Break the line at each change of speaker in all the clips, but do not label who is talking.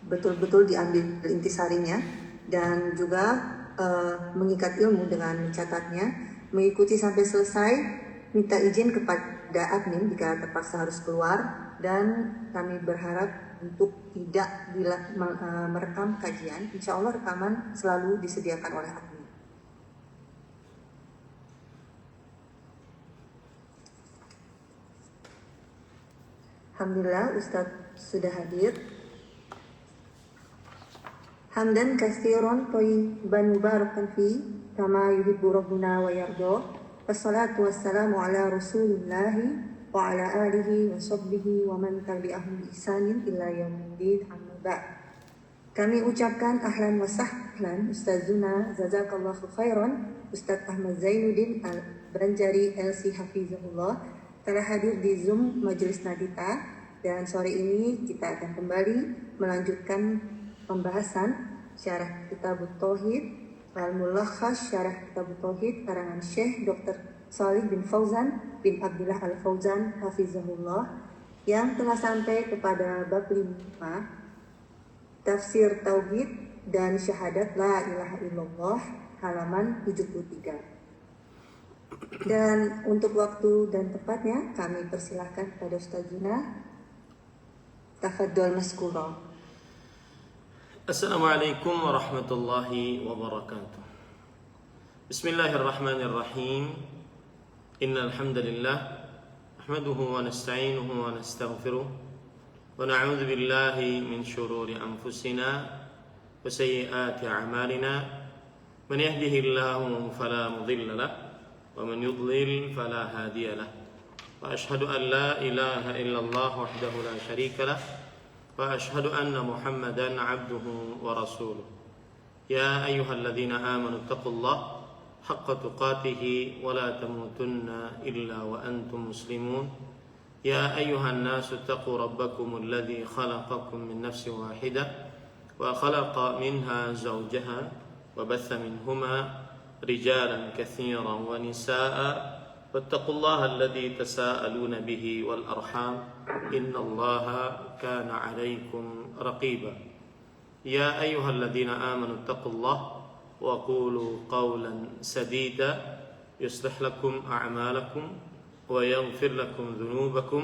betul-betul diambil intisarinya, dan juga mengikat ilmu dengan mencatatnya, mengikuti sampai selesai, minta izin kepada admin jika terpaksa harus keluar, dan kami berharap untuk tidak merekam kajian. Insya Allah rekaman selalu disediakan oleh admin. Alhamdulillah Ustadz sudah hadir. Hamdan katsiran thayyiban mubarakan fi kama yuhibbu rabbuna wa yarda. Wassalatu wassalamu ala Rasulillah wa ala alihi wa sahbihi wa man tabi'ahum bi ihsanin ila yaumiddin, amma ba'd. Kami ucapkan ahlan wa sahlan Ustazuna jazakallahu khairan Ustaz Ahmad Zainuddin Al-Banjari LC Hafizahullah telah hadir di Zoom Majelis Nadita, dan sore ini kita akan kembali melanjutkan pembahasan Syarah Kitab Tauhid Al-Mulakhas Syarah Kitab Tauhid karangan Syekh Dr. Shalih bin Fauzan bin Abdullah Al-Fauzan Hafizahullah, yang telah sampai kepada bab 5 Tafsir Tauhid dan Syahadat La Ilaha Illallah halaman 73. Dan untuk waktu dan tempatnya kami persilahkan kepada Ustazuna. Tafadhol maskura.
Assalamualaikum warahmatullahi wabarakatuh. Bismillahirrahmanirrahim. Innal hamdalillah nahmaduhu wa nasta'inuhu wa nastaghfiruh wa na'udzu billahi min shururi anfusina wa sayyiati a'malina. Man yahdihillahu fala mudilla lahu wa man yudlil fala hadiya lahu. Wa ashhadu an la ilaha illallah wahdahu la syarika lahu wa ashhadu anna Muhammadan 'abduhu wa rasuluh. Ya ayyuhalladzina amanu taqullaha haqqa tuqatih wa la tamutunna illa wa antum muslimun. Ya ayyuhan nasu taqu rabbakumul ladzi khalaqakum min nafsin wahidah wa khalaqa minha zawjaha wa batha minhuma rijalan katsiran wa nisaa'a wattaqullaha alladzi tasaaluna bihi wal arham innallaha kana 'alaikum raqiba. Ya ayyuhalladzina amanu taqullaha wa qulu qawlan sadida yuslih lakum a'malakum wa yaghfir lakum dhunubakum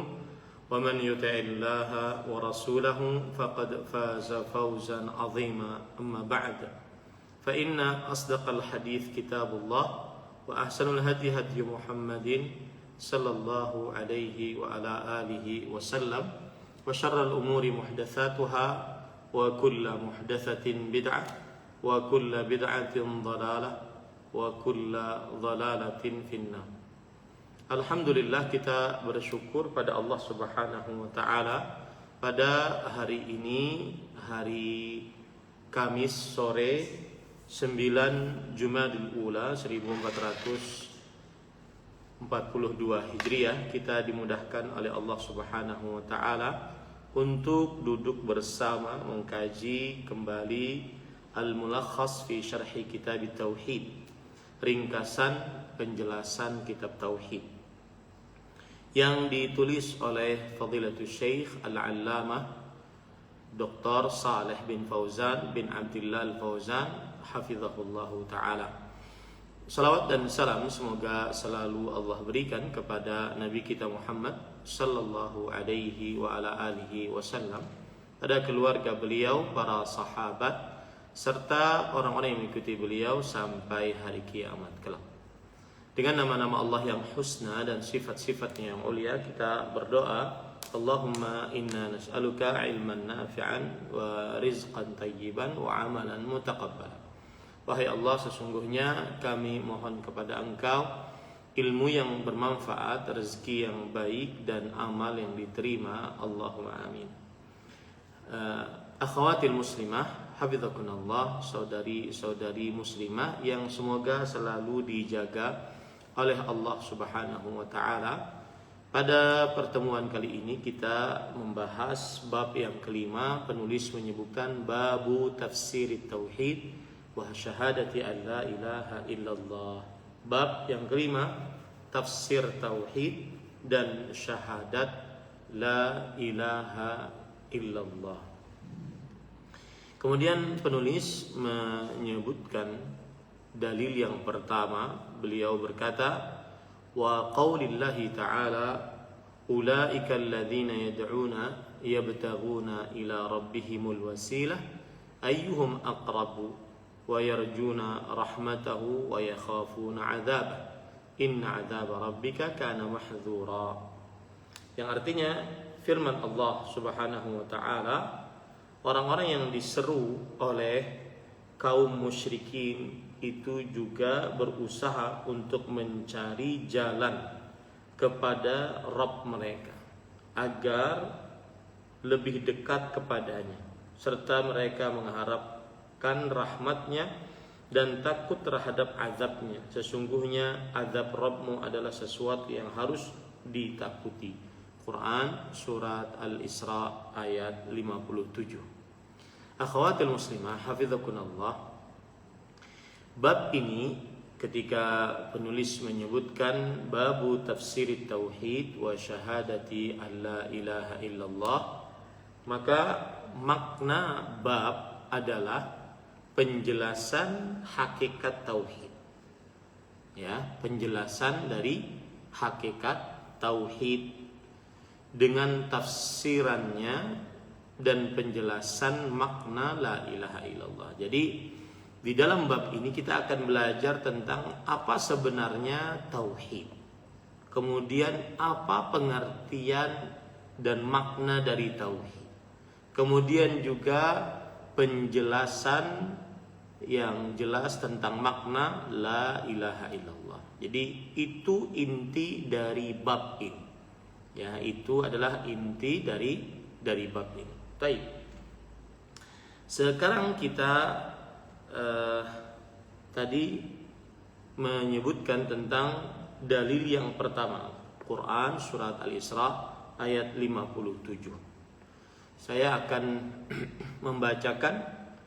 wa man yuti'illaha wa rasulahu faqad faza fawzan 'azima. Amma ba'd. Fa inna asdaqal hadits kitabullah wa ahsanul hadi hadi Muhammadin sallallahu alaihi wa ala alihi wa sallam wa syarrul umuri muhdatsatuha wa kullu muhdatsatin bid'ah wa kullu bid'atin dhalalah wa kullu dhalalatin finnar. Alhamdulillah, kita bersyukur pada Allah Subhanahu wa taala pada hari ini, hari Kamis sore 9 Jumadil Ula 1442 Hijriah, kita dimudahkan oleh Allah Subhanahu wa taala untuk duduk bersama mengkaji kembali Al-Mulakhas fi Syarhi Kitab Tauhid, ringkasan penjelasan kitab tauhid yang ditulis oleh Fadilatul Syekh Al-Allamah Dr. Shalih bin Fauzan bin Abdullah Al-Fauzan hafizahullahu ta'ala. Salawat dan salam semoga selalu Allah berikan kepada Nabi kita Muhammad sallallahu alaihi wa ala alihi wasallam, pada keluarga beliau, para sahabat, serta orang-orang yang mengikuti beliau sampai hari kiamat kelak. Dengan nama-nama Allah yang husna dan sifat-sifatnya yang ulia, kita berdoa, Allahumma inna nas'aluka ilman nafi'an wa rizqan tayyiban wa amalan mutaqabbalan. Wahai Allah, sesungguhnya kami mohon kepada Engkau ilmu yang bermanfaat, rezeki yang baik, dan amal yang diterima. Allahumma amin. Akhawatil muslimah, hafizakunallah, saudari-saudari muslimah yang semoga selalu dijaga oleh Allah Subhanahu wa taala. Pada pertemuan kali ini kita membahas bab yang kelima. Penulis menyebutkan babu tafsir tauhid wa syahadati an la ilaha illallah. Bab yang kelima, tafsir tauhid dan syahadat la ilaha illallah. Kemudian penulis menyebutkan dalil yang pertama, beliau berkata, wa qaulillahi ta'ala ulaika alladzina yad'una yabtaghuna ila rabbihimul wasilah ayyuhum aqrabu wa yarjuna rahmatahu wa yakhafuna 'adzabah inna 'adzaba rabbika kana mahdzura. Yang artinya firman Allah Subhanahu wa taala, orang-orang yang diseru oleh kaum musyrikin itu juga berusaha untuk mencari jalan kepada Rabb mereka agar lebih dekat kepadanya, serta mereka mengharapkan rahmatnya dan takut terhadap azabnya. Sesungguhnya azab Rabbmu adalah sesuatu yang harus ditakuti. Quran surat Al-Isra ayat 57. Akhawatul muslimah hafizakunallah, bab ini ketika penulis menyebutkan babu tafsir tauhid wa syahadati alla ilaha illallah, maka makna bab adalah penjelasan hakikat tauhid. Ya, penjelasan dari hakikat tauhid dengan tafsirannya dan penjelasan makna la ilaha illallah. Jadi di dalam bab ini kita akan belajar tentang apa sebenarnya tauhid. Kemudian apa pengertian dan makna dari tauhid. Kemudian juga penjelasan yang jelas tentang makna la ilaha illallah. Jadi itu inti dari bab ini. Ya, itu adalah inti dari bab ini. Baik. Sekarang kita tadi menyebutkan tentang dalil yang pertama, Quran surat Al-Isra ayat 57. Saya akan membacakan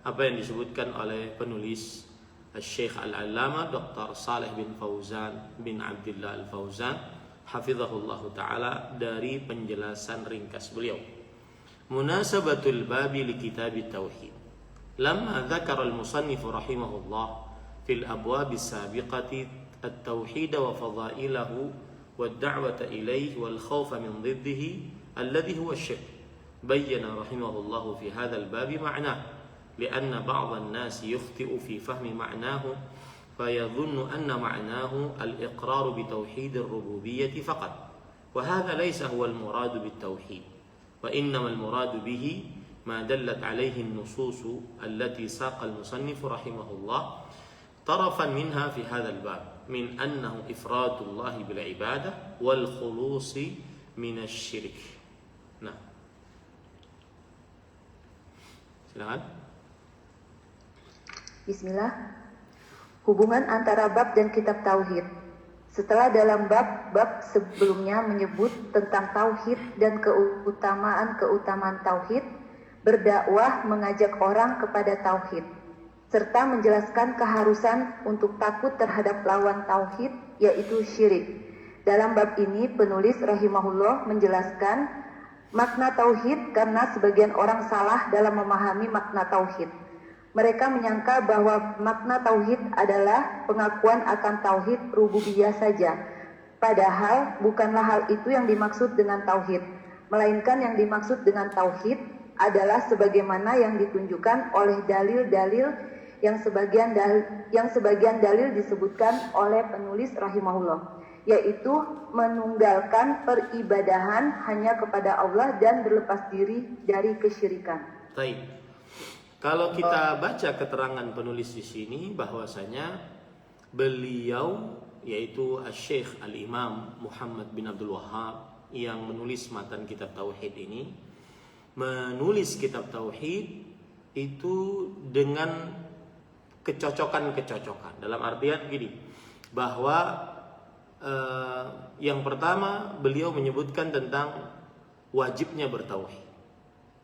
apa yang disebutkan oleh penulis Syekh Al-Allamah Dr. Saleh bin Fauzan bin Abdullah Al-Fauzan hafizahullah ta'ala dari penjelasan ringkas beliau. Munasabatul babi li kitab tauhid. Lamma dzakara al-musannif rahimahullah fil abwab as-sabiqati at-tauhid wa fadailahu wad-da'wata ilayhi wal khawfa min dhiddihi alladhi huwa asy-syirk. Bayyana rahimahullah fi hadzal bab ma'nahu لأن بعض الناس يخطئ في فهم معناه فيظن أن معناه الإقرار بتوحيد الربوبية فقط وهذا ليس هو المراد بالتوحيد وإنما المراد به ما دلت عليه النصوص التي ساق المصنف رحمه الله طرفا منها في هذا الباب من أنه إفراد الله بالعبادة والخلوص من الشرك. نعم. Silakan.
Bismillah. Hubungan antara bab dan kitab tauhid. Setelah dalam bab sebelumnya menyebut tentang tauhid dan keutamaan tauhid, berdakwah mengajak orang kepada tauhid, serta menjelaskan keharusan untuk takut terhadap lawan tauhid, yaitu syirik. Dalam bab ini penulis rahimahullah menjelaskan makna tauhid karena sebagian orang salah dalam memahami makna tauhid. Mereka menyangka bahwa makna tauhid adalah pengakuan akan tauhid rububiyah saja. Padahal bukanlah hal itu yang dimaksud dengan tauhid, melainkan yang dimaksud dengan tauhid adalah sebagaimana yang ditunjukkan oleh dalil-dalil yang sebagian dalil disebutkan oleh penulis rahimahullah, yaitu menunggalkan peribadahan hanya kepada Allah dan berlepas diri dari kesyirikan.
Baik. Kalau kita baca keterangan penulis di sini bahwasanya beliau yaitu Syekh Al-Imam Muhammad bin Abdul Wahhab yang menulis matan kitab tauhid ini, menulis kitab tauhid itu dengan kecocokan. Dalam artian gini, bahwa yang pertama beliau menyebutkan tentang wajibnya bertauhid.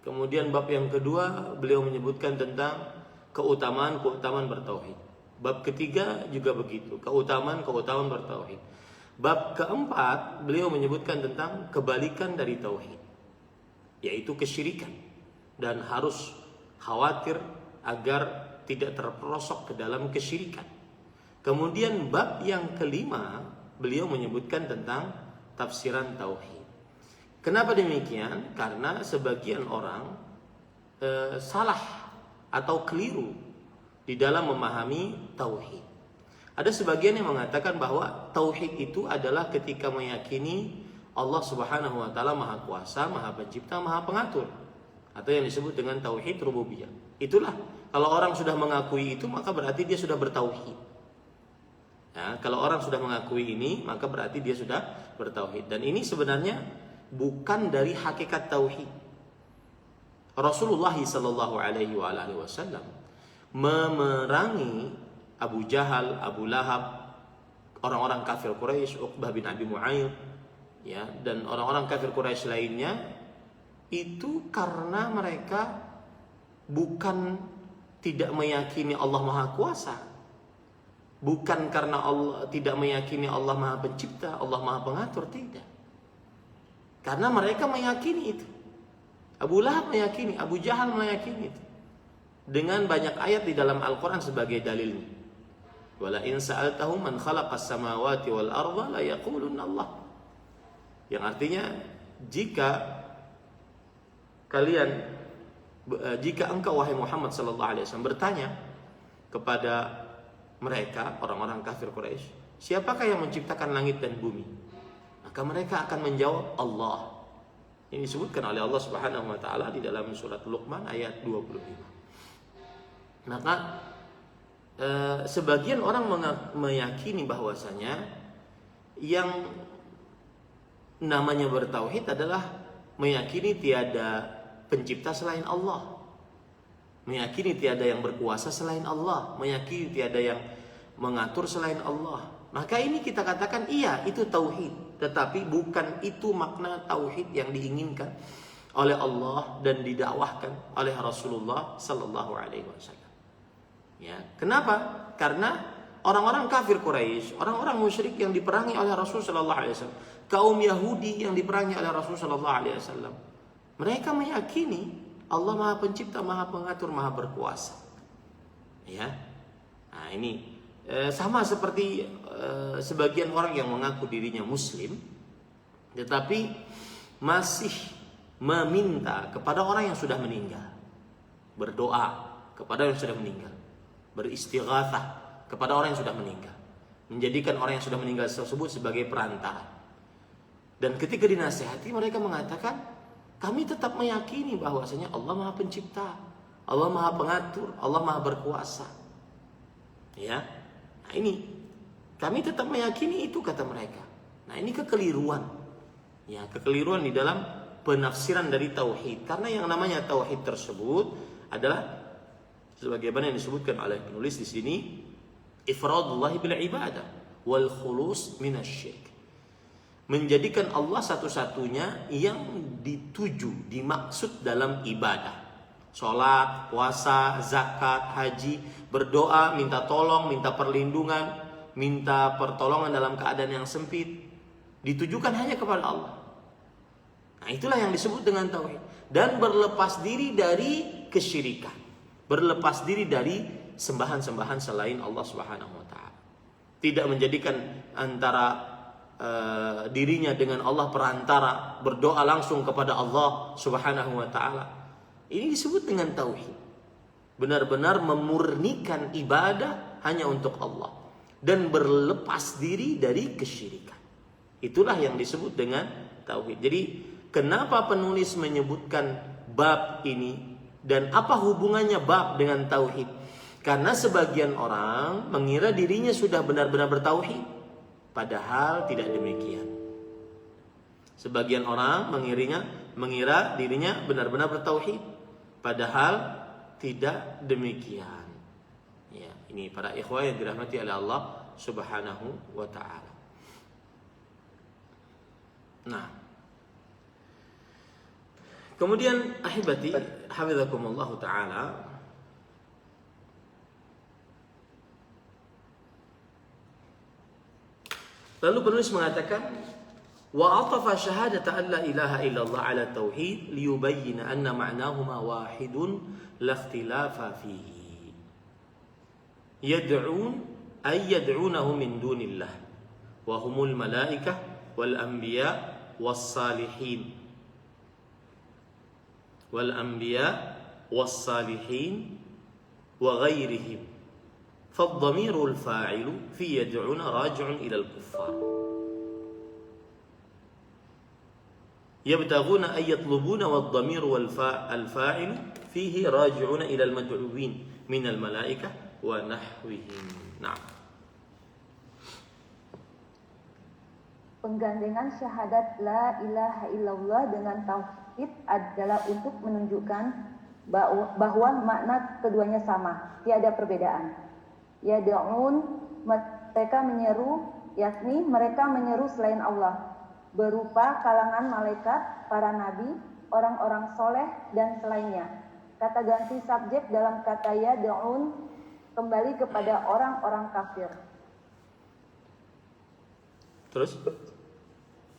Kemudian bab yang kedua beliau menyebutkan tentang keutamaan bertauhid. Bab ketiga juga begitu, keutamaan bertauhid. Bab keempat beliau menyebutkan tentang kebalikan dari tauhid, yaitu kesyirikan, dan harus khawatir agar tidak terperosok ke dalam kesyirikan. Kemudian bab yang kelima, beliau menyebutkan tentang tafsiran tauhid. Kenapa demikian? Karena sebagian orang salah atau keliru di dalam memahami tauhid. Ada sebagian yang mengatakan bahwa tauhid itu adalah ketika meyakini Allah Subhanahu wa taala Maha Kuasa, Maha Pencipta, Maha Pengatur, atau yang disebut dengan tauhid rububiyah. Itulah, kalau orang sudah mengakui itu maka berarti dia sudah bertauhid. Ya, kalau orang sudah mengakui ini maka berarti dia sudah bertauhid. Dan ini sebenarnya bukan dari hakikat tauhid. Rasulullah sallallahu alaihi wasallam memerangi Abu Jahal, Abu Lahab, orang-orang kafir Quraisy, Uqbah bin Abi Mu'ayyid, ya, dan orang-orang kafir Quraisy lainnya itu karena mereka bukan tidak meyakini Allah Maha Kuasa, bukan karena Allah tidak meyakini Allah Maha Pencipta, Allah Maha Pengatur, tidak. Karena mereka meyakini itu. Abu Lahab meyakini, Abu Jahal meyakini itu. Dengan banyak ayat di dalam Al-Quran sebagai dalilnya. Wala in sa'altahum man khalaqas samawati wal arda la yaqulunna Allah. Yang artinya jika engkau wahai Muhammad sallallahu alaihi wasallam bertanya kepada mereka orang-orang kafir Quraisy, siapakah yang menciptakan langit dan bumi? Maka mereka akan menjawab Allah. Ini disebutkan oleh Allah Subhanahu wa taala di dalam surat Luqman ayat 25. Maka sebagian orang meyakini bahwasanya yang namanya bertauhid adalah meyakini tiada pencipta selain Allah, meyakini tiada yang berkuasa selain Allah, meyakini tiada yang mengatur selain Allah. Maka ini kita katakan iya, itu tauhid, tetapi bukan itu makna tauhid yang diinginkan oleh Allah dan didakwahkan oleh Rasulullah sallallahu alaihi wasallam. Ya, kenapa? Karena orang-orang kafir Quraisy, orang-orang musyrik yang diperangi oleh Rasul sallallahu alaihi wasallam, kaum Yahudi yang diperangi oleh Rasul sallallahu alaihi wasallam, mereka meyakini Allah Maha Pencipta, Maha Pengatur, Maha Berkuasa. Ya. Nah, ini sama seperti sebagian orang yang mengaku dirinya muslim tetapi masih meminta kepada orang yang sudah meninggal, berdoa kepada orang yang sudah meninggal, beristighatsah kepada orang yang sudah meninggal, menjadikan orang yang sudah meninggal tersebut sebagai perantara. Dan ketika dinasihati mereka mengatakan, kami tetap meyakini bahwasanya Allah Maha Pencipta, Allah Maha Pengatur, Allah Maha Berkuasa. Ya. Nah, ini kami tetap meyakini itu, kata mereka. Nah, ini kekeliruan. Ya, kekeliruan di dalam penafsiran dari tauhid. Karena yang namanya tauhid tersebut adalah sebagaimana yang disebutkan oleh penulis di sini, ifradullah bil ibadah wal khulus minasyirik. Menjadikan Allah satu-satunya yang dituju, dimaksud dalam ibadah. Salat, puasa, zakat, haji, berdoa, minta tolong, minta perlindungan, minta pertolongan dalam keadaan yang sempit, ditujukan hanya kepada Allah. Nah, itulah yang disebut dengan tauhid. Dan berlepas diri dari kesyirikan, berlepas diri dari sembahan-sembahan selain Allah Subhanahu wa taala. Tidak menjadikan antara dirinya dengan Allah perantara, berdoa langsung kepada Allah Subhanahu wa taala. Ini disebut dengan tauhid. Benar-benar memurnikan ibadah hanya untuk Allah dan berlepas diri dari kesyirikan. Itulah yang disebut dengan tauhid. Jadi, kenapa penulis menyebutkan bab ini dan apa hubungannya bab dengan tauhid? Karena sebagian orang mengira dirinya sudah benar-benar bertauhid, padahal tidak demikian. Sebagian orang mengira dirinya benar-benar bertauhid, padahal tidak demikian. Ya, ini para ikhwah yang dirahmati oleh Allah Subhanahu wa taala. Nah, kemudian ahibati hafizakumullah taala, lalu penulis mengatakan وعطف شهادة أن لا إله إلا الله على التوحيد ليبين أن معناهما واحد لا اختلاف فيه. يدعون أي يدعونه من دون الله وهم الملائكة والأنبياء والصالحين وغيرهم. فالضمير الفاعل في يدعون راجع إلى الكفار. يبتغون أن يطلبون والضمير الفاعل فيه راجعون إلى المدعوين من الملائكة ونحوهم. نعم.
Penggandengan syahadat la ilaha illallah dengan tauhid adalah untuk menunjukkan bahwa makna keduanya sama, tiada perbedaan. Yad'un, mereka menyeru, yakni mereka menyeru selain Allah, berupa kalangan malaikat, para nabi, orang-orang soleh, dan selainnya. Kata ganti subjek dalam kata yad'un kembali kepada orang-orang kafir.
Terus?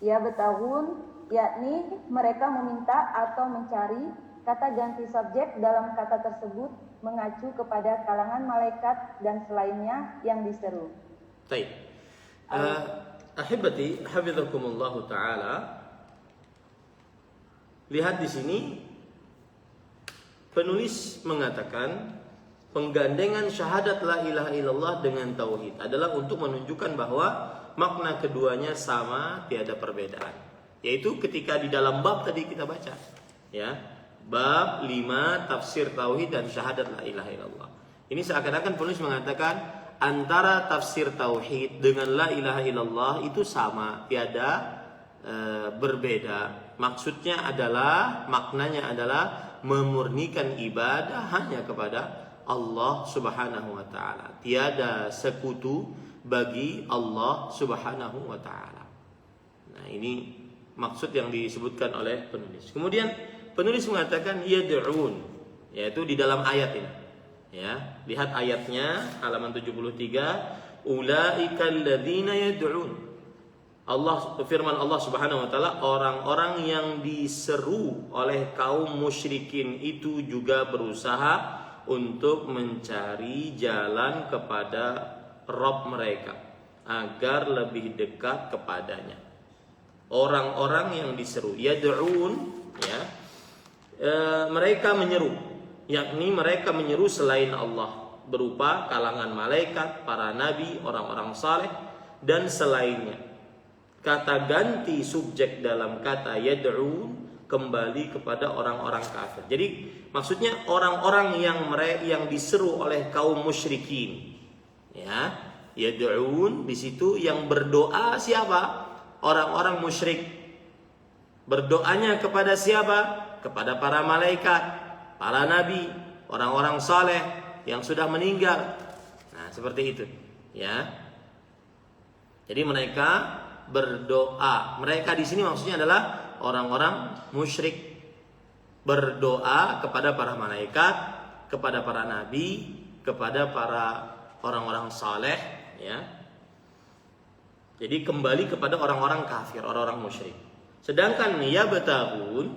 Ya betahun, yakni mereka meminta atau mencari. Kata ganti subjek dalam kata tersebut mengacu kepada kalangan malaikat dan selainnya yang diseru.
Baik. Ahibati, hafizakumullahu ta'ala. Lihat di sini, penulis mengatakan penggandengan syahadat la ilaha illallah dengan tauhid adalah untuk menunjukkan bahwa makna keduanya sama, tiada perbedaan. Yaitu ketika di dalam bab tadi kita baca, ya, bab 5 tafsir tauhid dan syahadat la ilaha illallah. Ini seakan-akan penulis mengatakan antara tafsir tauhid dengan la ilaha illallah itu sama, tiada berbeda. Maksudnya adalah, maknanya adalah memurnikan ibadah hanya kepada Allah Subhanahu wa taala. Tiada sekutu bagi Allah Subhanahu wa taala. Nah, ini maksud yang disebutkan oleh penulis. Kemudian penulis mengatakan yad'un, yaitu di dalam ayat ini. Ya, lihat ayatnya halaman 73, ulaikal ladzina yad'un. Firman Allah Subhanahu wa taala, orang-orang yang diseru oleh kaum musyrikin itu juga berusaha untuk mencari jalan kepada Rabb mereka agar lebih dekat kepadanya. Orang-orang yang diseru yad'un, ya, mereka menyeru, yakni mereka menyeru selain Allah berupa kalangan malaikat, para nabi, orang-orang saleh dan selainnya. Kata ganti subjek dalam kata yad'un kembali kepada orang-orang kafir. Jadi maksudnya orang-orang yang diseru oleh kaum musyrikin. Ya, yad'un di situ yang berdoa siapa? Orang-orang musyrik. Berdoanya kepada siapa? Kepada para malaikat, para nabi, orang-orang saleh yang sudah meninggal. Nah, seperti itu, ya. Jadi mereka berdoa. Mereka di sini maksudnya adalah orang-orang musyrik berdoa kepada para malaikat, kepada para nabi, kepada para orang-orang saleh, ya. Jadi kembali kepada orang-orang kafir, orang-orang musyrik. Sedangkan yabtahun,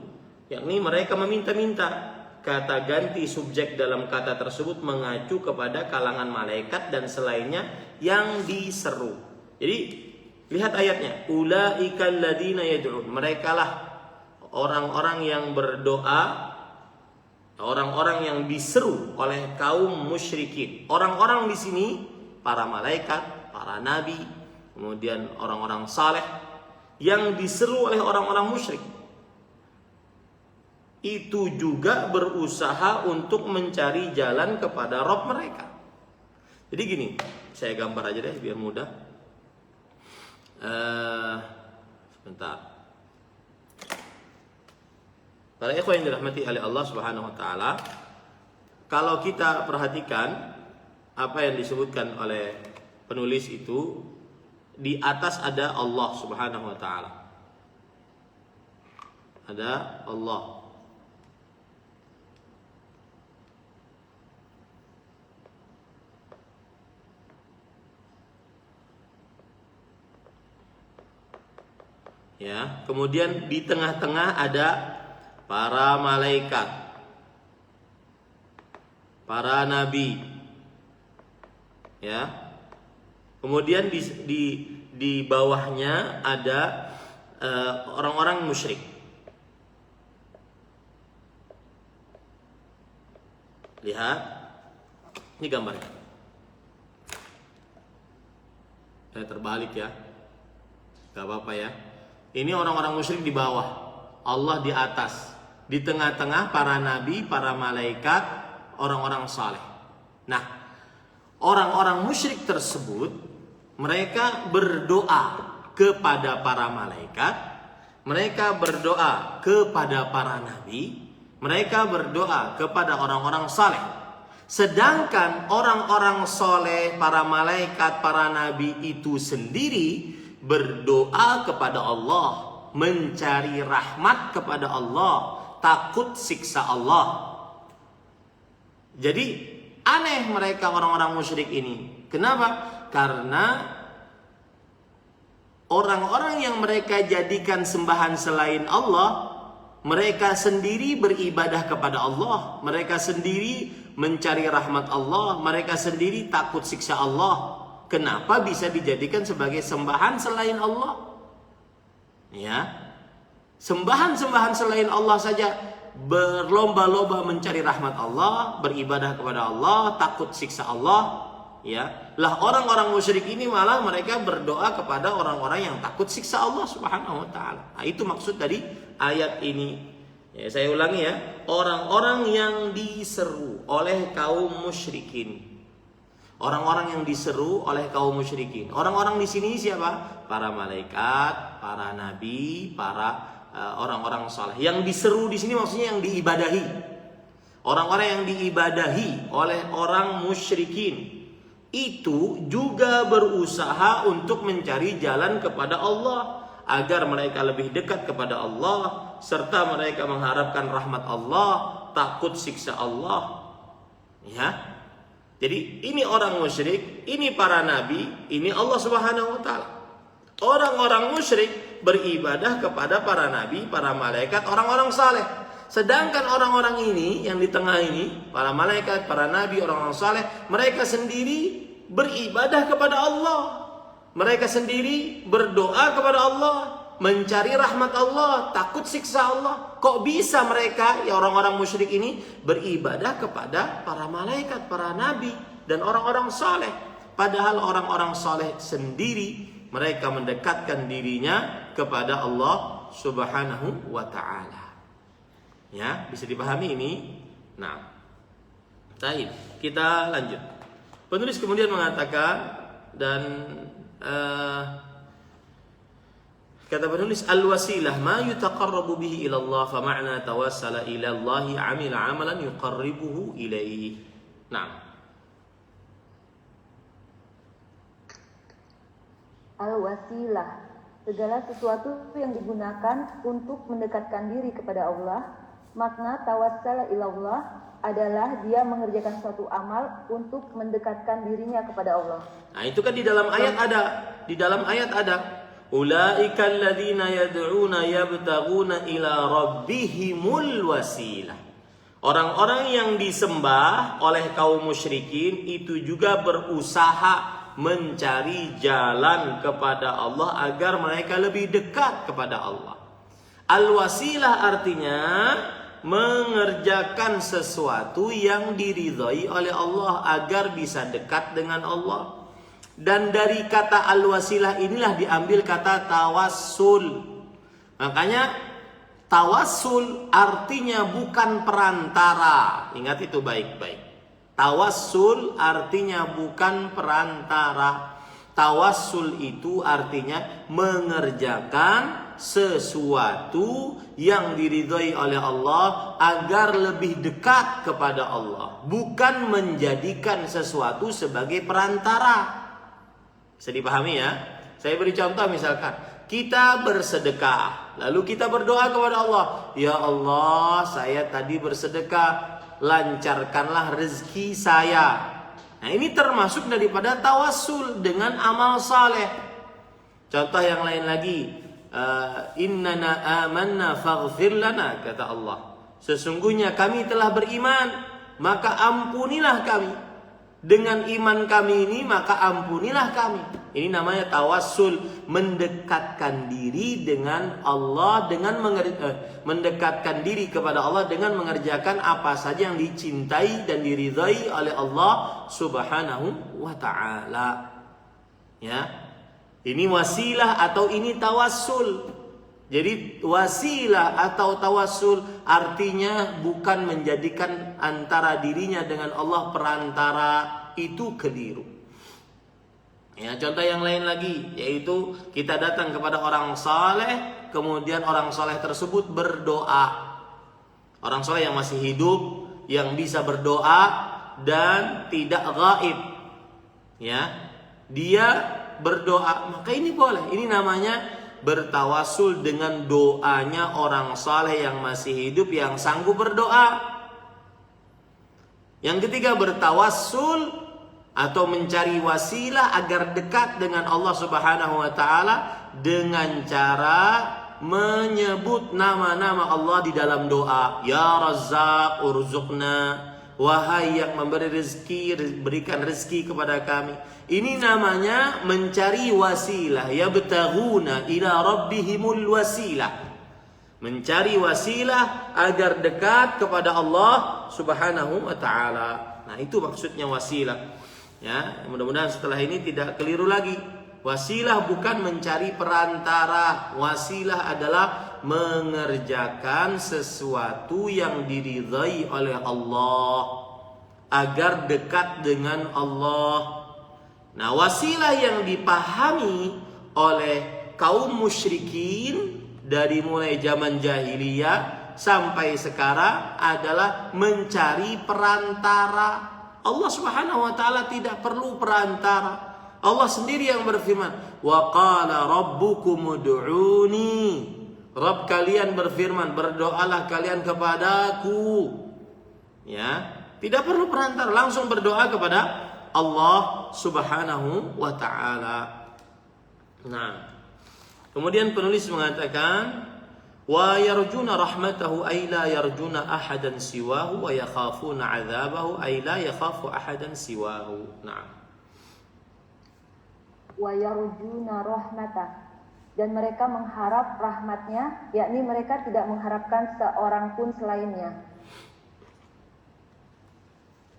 yakni mereka meminta-minta. Kata ganti subjek dalam kata tersebut mengacu kepada kalangan malaikat dan selainnya yang diseru. Jadi lihat ayatnya, ulaikal ladzina yad'un. Merekalah orang-orang yang berdoa, orang-orang yang diseru oleh kaum musyrikin. Orang-orang di sini para malaikat, para nabi, kemudian orang-orang saleh yang diseru oleh orang-orang musyrik. Itu juga berusaha untuk mencari jalan kepada Rabb mereka. Jadi gini, saya gambar aja deh biar mudah. Sebentar. Para ikhwan yang dirahmati oleh Allah Subhanahu wa taala, kalau kita perhatikan apa yang disebutkan oleh penulis itu, di atas ada Allah Subhanahu wa taala. Ada Allah. Ya, kemudian di tengah-tengah ada para malaikat, para nabi. Ya. Kemudian di bawahnya ada orang-orang musyrik. Lihat, ini gambarnya. Saya terbalik ya, gak apa-apa ya. Ini orang-orang musyrik di bawah, Allah di atas, di tengah-tengah para nabi, para malaikat, orang-orang saleh. Nah, orang-orang musyrik tersebut, mereka berdoa kepada para malaikat, mereka berdoa kepada para nabi, mereka berdoa kepada orang-orang saleh. Sedangkan orang-orang soleh, para malaikat, para nabi itu sendiri berdoa kepada Allah, mencari rahmat kepada Allah, takut siksa Allah. Jadi aneh mereka orang-orang musyrik ini. Kenapa? Karena orang-orang yang mereka jadikan sembahan selain Allah, mereka sendiri beribadah kepada Allah, mereka sendiri mencari rahmat Allah, mereka sendiri takut siksa Allah. Kenapa bisa dijadikan sebagai sembahan selain Allah? Ya, sembahan-sembahan selain Allah saja berlomba-lomba mencari rahmat Allah, beribadah kepada Allah, takut siksa Allah. Ya, lah orang-orang musyrik ini malah mereka berdoa kepada orang-orang yang takut siksa Allah Subhanahu wa taala. Nah, itu maksud dari ayat ini. Ya, saya ulangi ya, orang-orang yang diseru oleh kaum musyrikin. Orang-orang yang diseru oleh kaum musyrikin. Orang-orang di sini siapa? Para malaikat, para nabi, para orang-orang saleh. Yang diseru di sini maksudnya yang diibadahi. Orang-orang yang diibadahi oleh orang musyrikin itu juga berusaha untuk mencari jalan kepada Allah agar mereka lebih dekat kepada Allah, serta mereka mengharapkan rahmat Allah, takut siksa Allah. Ya. Jadi ini orang musyrik, ini para nabi, ini Allah Subhanahu wa taala. Orang-orang musyrik beribadah kepada para nabi, para malaikat, orang-orang saleh. Sedangkan orang-orang ini yang di tengah ini, para malaikat, para nabi, orang-orang saleh, mereka sendiri beribadah kepada Allah. Mereka sendiri berdoa kepada Allah, mencari rahmat Allah, takut siksa Allah. Kok bisa mereka, ya orang-orang musyrik ini, beribadah kepada para malaikat, para nabi, dan orang-orang saleh? Padahal orang-orang saleh sendiri, mereka mendekatkan dirinya kepada Allah Subhanahu wa ta'ala. Ya, bisa dipahami ini? Nah, baik, kita lanjut. Penulis kemudian mengatakan, dan kata penulis, al-wasilah ma yutaqarrabu bihi ila Allah, fa ma'na tawassala ila Allah amila amalan yuqarribuhu ilaihi. Nah,
al-wasilah, segala sesuatu yang digunakan untuk mendekatkan diri kepada Allah. Makna tawassala ila Allah adalah dia mengerjakan suatu amal untuk mendekatkan dirinya kepada Allah.
Nah, itu kan di dalam ayat ada. Di dalam ayat ada. Ulaika alladzina yad'una yabtaguna ila rabbihimul wasilah. Orang-orang yang disembah oleh kaum musyrikin itu juga berusaha mencari jalan kepada Allah agar mereka lebih dekat kepada Allah. Al-wasilah artinya mengerjakan sesuatu yang diridhai oleh Allah agar bisa dekat dengan Allah. Dan dari kata al-wasilah inilah diambil kata tawassul. Makanya tawassul artinya bukan perantara. Ingat itu baik-baik. Tawassul artinya bukan perantara. Tawassul itu artinya mengerjakan sesuatu yang diridhai oleh Allah agar lebih dekat kepada Allah, bukan menjadikan sesuatu sebagai perantara. Bisa dipahami ya? Saya beri contoh, misalkan kita bersedekah, lalu kita berdoa kepada Allah, ya Allah, saya tadi bersedekah, lancarkanlah rezeki saya. Nah, ini termasuk daripada tawassul dengan amal saleh. Contoh yang lain lagi, innana amanna faghfir lana, kata Allah. Sesungguhnya kami telah beriman, maka ampunilah kami. Dengan iman kami ini maka ampunilah kami. Ini namanya tawassul, mendekatkan diri dengan Allah dengan mendekatkan diri kepada Allah dengan mengerjakan apa saja yang dicintai dan diridhai oleh Allah Subhanahu wa taala. Ya. Ini wasilah atau ini tawassul. Jadi wasilah atau tawassul artinya bukan menjadikan antara dirinya dengan Allah perantara, itu keliru. Ya, contoh yang lain lagi yaitu kita datang kepada orang saleh, kemudian orang saleh tersebut berdoa. Orang saleh yang masih hidup, yang bisa berdoa dan tidak gaib. Ya, dia berdoa, maka ini boleh. Ini namanya bertawasul dengan doanya orang saleh yang masih hidup yang sanggup berdoa. Yang ketiga, bertawasul atau mencari wasilah agar dekat dengan Allah Subhanahu wa taala dengan cara menyebut nama-nama Allah di dalam doa. Ya Razzaq urzuqna, wahai yang memberi rezeki, berikan rezeki kepada kami. Ini namanya mencari wasilah. Yabtaghuna ila rabbihimul wasilah. Mencari wasilah agar dekat kepada Allah Subhanahu wa taala. Nah, itu maksudnya wasilah. Ya, mudah-mudahan setelah ini tidak keliru lagi. Wasilah bukan mencari perantara. Wasilah adalah mengerjakan sesuatu yang diridhai oleh Allah agar dekat dengan Allah. Nah, wasilah yang dipahami oleh kaum musyrikin dari mulai zaman jahiliyah sampai sekarang adalah mencari perantara. Allah Subhanahu wa taala tidak perlu perantara. Allah sendiri yang berfirman, "Wa qala rabbukum ud'uni." Rabb kalian berfirman, berdoalah kalian kepadaku. Ya, tidak perlu perantara, langsung berdoa kepada Allah Subhanahu wa taala. Nah, kemudian penulis mengatakan wa yarjuna rahmatahu ay la yarjuna ahadan siwahu wa yakhafuna 'adzabahu ay la yakhafu ahadan siwahu. Nah.
Wa yarjuna rahmatah, dan mereka mengharap rahmatnya, yakni mereka tidak mengharapkan seorang pun selainnya.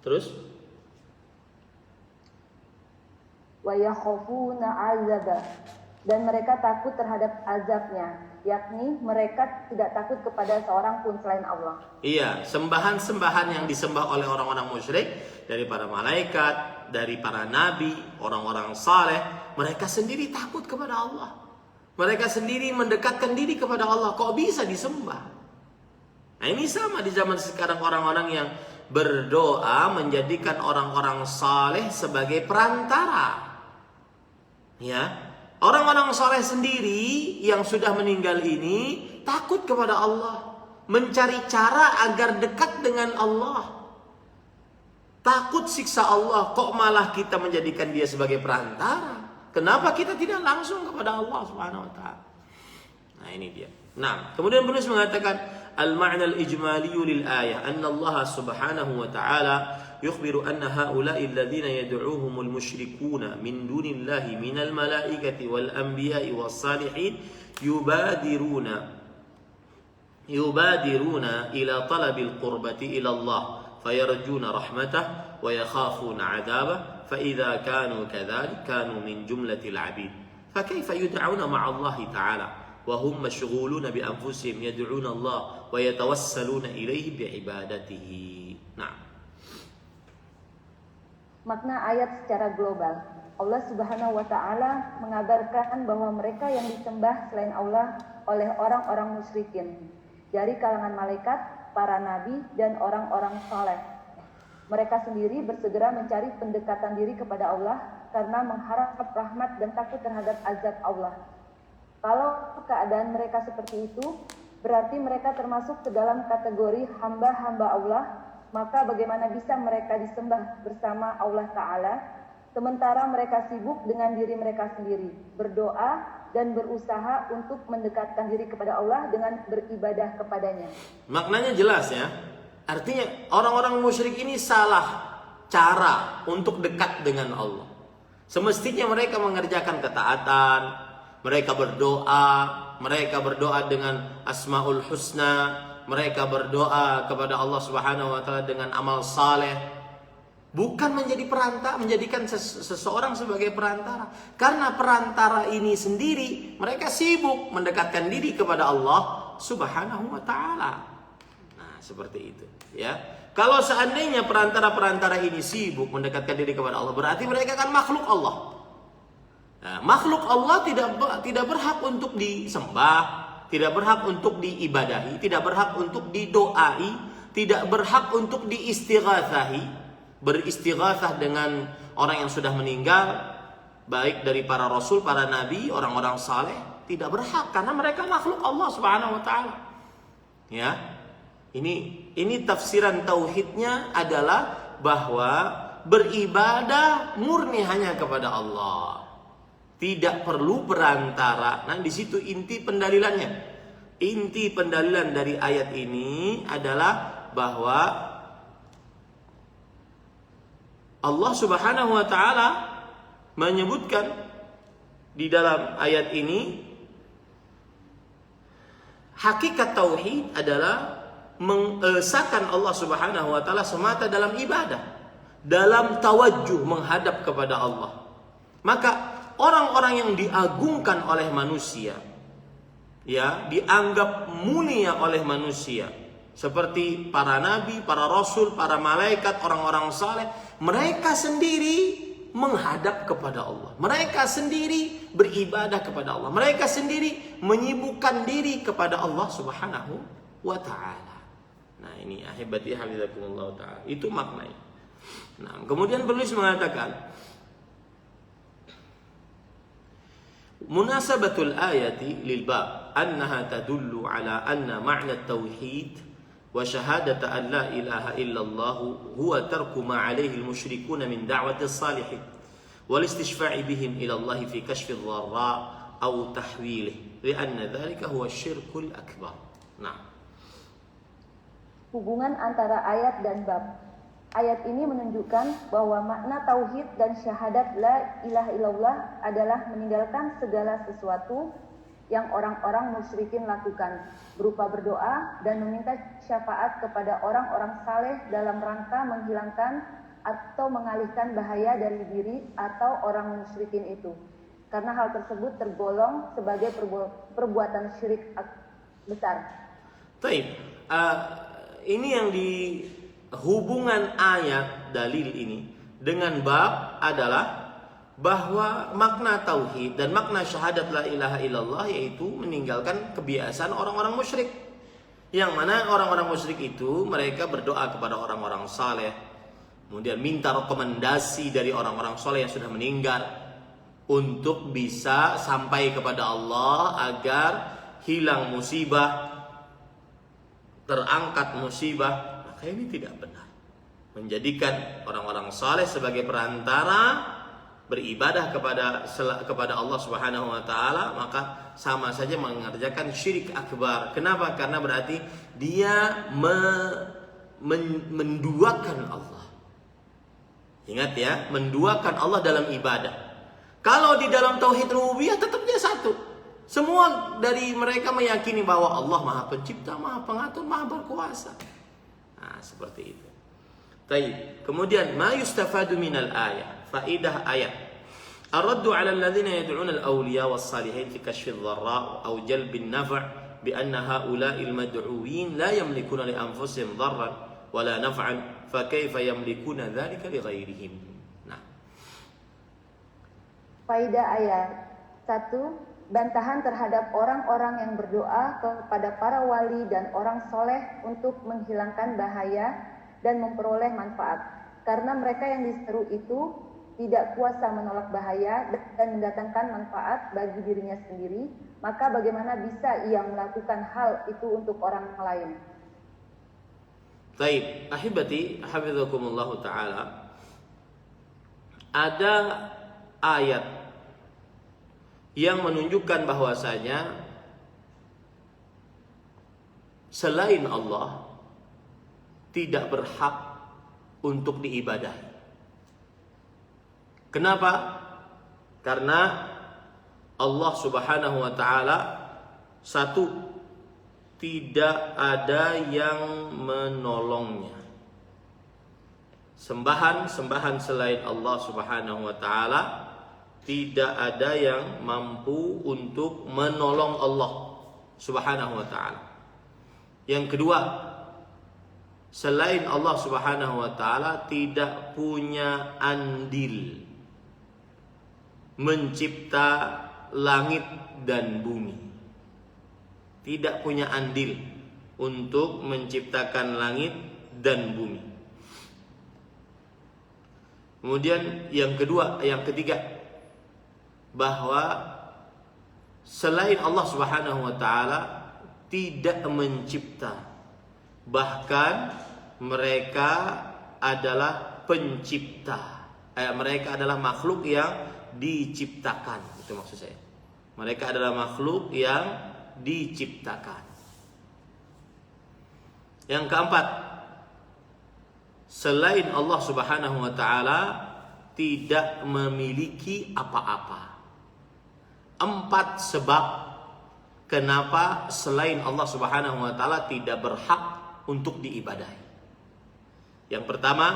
Terus
wa yakhafuna 'adzabah, dan mereka takut terhadap azabnya, yakni mereka tidak takut kepada seorang pun selain Allah.
Iya, sembahan-sembahan yang disembah oleh orang-orang musyrik, dari para malaikat, dari para nabi, orang-orang saleh, mereka sendiri takut kepada Allah. Mereka sendiri mendekatkan diri kepada Allah. Kok bisa disembah? Nah, ini sama di zaman sekarang, orang-orang yang berdoa menjadikan orang-orang saleh sebagai perantara. Ya, orang-orang saleh sendiri yang sudah meninggal ini takut kepada Allah, mencari cara agar dekat dengan Allah. Takut siksa Allah, kok malah kita menjadikan dia sebagai perantara? Kenapa kita tidak langsung kepada Allah Subhanahu wa taala? Nah, ini dia. Nah, kemudian penulis mengatakan al-ma'na al-ijmali lil ayah anna Allah Subhanahu wa taala يخبر أن هؤلاء الذين يدعوهم المشركون من دون الله من الملائكة والأنبياء والصالحين يبادرون إلى طلب القربة إلى الله فيرجون رحمته ويخافون عذابه فإذا كانوا كذلك كانوا من جملة العبيد فكيف يدعون مع الله تعالى وهم مشغولون بأنفسهم يدعون الله ويتوسلون إليه بعبادته. نعم.
Makna ayat secara global. Allah Subhanahu wa taala mengabarkan bahwa mereka yang disembah selain Allah oleh orang-orang musyrikin dari kalangan malaikat, para nabi dan orang-orang saleh. Mereka sendiri bersegera mencari pendekatan diri kepada Allah karena mengharap rahmat dan takut terhadap azab Allah. Kalau keadaan mereka seperti itu, berarti mereka termasuk ke dalam kategori hamba-hamba Allah. Maka bagaimana bisa mereka disembah bersama Allah Ta'ala sementara mereka sibuk dengan diri mereka sendiri, berdoa dan berusaha untuk mendekatkan diri kepada Allah dengan beribadah kepadanya.
Maknanya jelas ya. Artinya orang-orang musyrik ini salah cara untuk dekat dengan Allah. Semestinya mereka mengerjakan ketaatan, mereka berdoa dengan Asmaul Husna, mereka berdoa kepada Allah Subhanahu wa taala dengan amal saleh. Bukan menjadikan seseorang sebagai perantara. Karena perantara ini sendiri mereka sibuk mendekatkan diri kepada Allah Subhanahu wa taala. Nah, seperti itu, ya. Kalau seandainya perantara-perantara ini sibuk mendekatkan diri kepada Allah, berarti mereka kan makhluk Allah. Nah, makhluk Allah tidak berhak untuk disembah, tidak berhak untuk diibadahi, tidak berhak untuk didoai, tidak berhak untuk diistighatsahi. Beristighatsah dengan orang yang sudah meninggal, baik dari para rasul, para nabi, orang-orang saleh, tidak berhak karena mereka makhluk Allah Subhanahu wa taala. Ya. Ini tafsiran tauhidnya adalah bahwa beribadah murni hanya kepada Allah. Tidak perlu perantara. Nah, di situ inti pendalilannya. Inti pendalilan dari ayat ini adalah bahwa Allah Subhanahu wa taala menyebutkan di dalam ayat ini hakikat tauhid adalah mengesahkan Allah Subhanahu wa taala semata dalam ibadah, dalam tawajjuh menghadap kepada Allah. Maka orang-orang yang diagungkan oleh manusia, ya, dianggap mulia oleh manusia, seperti para nabi, para rasul, para malaikat, orang-orang saleh, mereka sendiri menghadap kepada Allah. Mereka sendiri beribadah kepada Allah. Mereka sendiri menyibukkan diri kepada Allah Subhanahu wa taala. Nah, ini ahibati hafizakumullah taala. Itu maknanya. Nah, kemudian penulis mengatakan munasabatul ayati lil bab annaha tadullu ala anna ma'na at-tauhid wa syahadata an la ilaha illallah huwa tarku ma alaihi al-musyrikuna min da'wati as-salihin wal istishfa'i bihim ila Allah fi kashfi ad-dharra aw tahwilih li'anna dhalika huwa asy-syirkul akbar. Nah,
hubungan antara ayat dan bab. Ayat ini menunjukkan bahwa makna tauhid dan syahadat la ilaha illallah adalah meninggalkan segala sesuatu yang orang-orang musyrikin lakukan, berupa berdoa dan meminta syafaat kepada orang-orang saleh dalam rangka menghilangkan atau mengalihkan bahaya dari diri atau orang musyrikin itu. Karena hal tersebut tergolong sebagai perbuatan syirik besar.
Baik. Ini yang di hubungan ayat dalil ini dengan bab adalah bahwa makna tauhid dan makna syahadat la ilaha illallah yaitu meninggalkan kebiasaan orang-orang musyrik. Yang mana orang-orang musyrik itu mereka berdoa kepada orang-orang saleh, kemudian minta rekomendasi dari orang-orang saleh yang sudah meninggal untuk bisa sampai kepada Allah agar hilang musibah, terangkat musibah. Maka ini tidak benar. Menjadikan orang-orang saleh sebagai perantara beribadah kepada Allah Subhanahu wa taala, maka sama saja mengerjakan syirik akbar. Kenapa? Karena berarti dia menduakan Allah. Ingat ya, menduakan Allah dalam ibadah. Kalau di dalam tauhid rububiyah tetap dia satu. Semua dari mereka meyakini bahwa Allah Maha Pencipta, Maha Pengatur, Maha Berkuasa. Nah, seperti itu. Baik. Kemudian ma yustafadu minal ayah. Faidah ayat. Ar-raddu 'ala alladziina yad'uuna al-awliya was-salihin fi kashfi ad-dharra aw jalbi an-naf' bi anna haula'i al-mad'uwin la yamlikuna li anfusihim dharran wa la naf'an fa kayfa yamlikuna dzalika li ghairihim. Nah.
Faidah ayat 1. Bantahan terhadap orang-orang yang berdoa kepada para wali dan orang soleh untuk menghilangkan bahaya dan memperoleh manfaat. Karena mereka yang diseru itu tidak kuasa menolak bahaya dan mendatangkan manfaat bagi dirinya sendiri, maka bagaimana bisa ia melakukan hal itu untuk orang lain?
Baik, ahibati hafizakumullah ta'ala. Ada ayat yang menunjukkan bahwasanya selain Allah tidak berhak untuk diibadahi. Kenapa? Karena Allah Subhanahu wa taala satu, tidak ada yang menolongnya. Sembahan selain Allah Subhanahu wa taala tidak ada yang mampu untuk menolong Allah Subhanahu wa taala. Yang kedua, selain Allah Subhanahu wa taala tidak punya andil mencipta langit dan bumi. Tidak punya andil untuk menciptakan langit dan bumi. Kemudian yang ketiga, bahwa selain Allah Subhanahu wa taala tidak mencipta, bahkan mereka adalah pencipta. Mereka adalah makhluk yang diciptakan. Itu maksud saya. Mereka adalah makhluk yang diciptakan. Yang keempat, selain Allah Subhanahu wa taala tidak memiliki apa-apa. 4 sebab kenapa selain Allah Subhanahu wa taala tidak berhak untuk diibadahi. Yang pertama,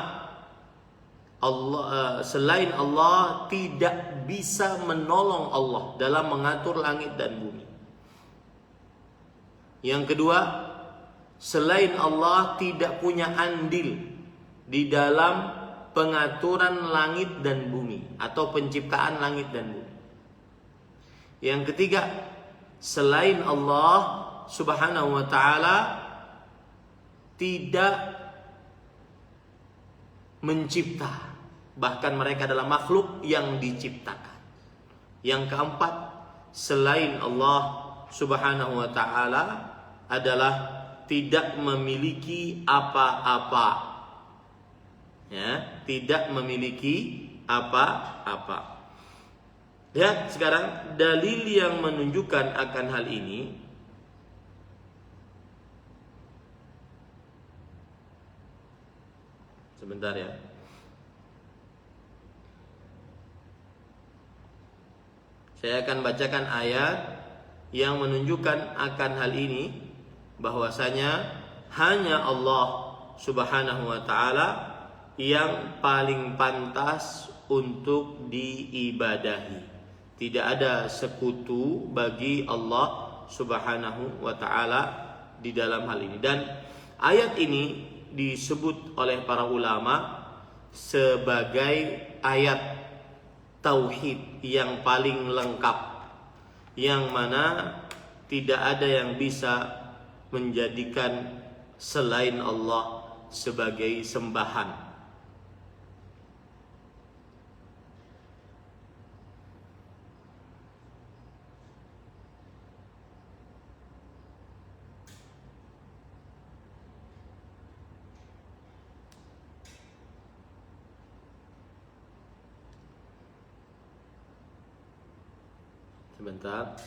selain Allah tidak bisa menolong Allah dalam mengatur langit dan bumi. Yang kedua, selain Allah tidak punya andil di dalam pengaturan langit dan bumi atau penciptaan langit dan bumi. Yang ketiga, selain Allah Subhanahu wa taala tidak mencipta, bahkan mereka adalah makhluk yang diciptakan. Yang keempat, selain Allah Subhanahu wa taala adalah tidak memiliki apa-apa. Ya, tidak memiliki apa-apa. Ya, sekarang dalil yang menunjukkan akan hal ini sebentar ya. Saya akan bacakan ayat yang menunjukkan akan hal ini, bahwasanya hanya Allah Subhanahu wa taala yang paling pantas untuk diibadahi. Tidak ada sekutu bagi Allah Subhanahu wa taala di dalam hal ini. Dan ayat ini disebut oleh para ulama sebagai ayat tauhid yang paling lengkap, yang mana tidak ada yang bisa menjadikan selain Allah sebagai sembahan. Sebentar.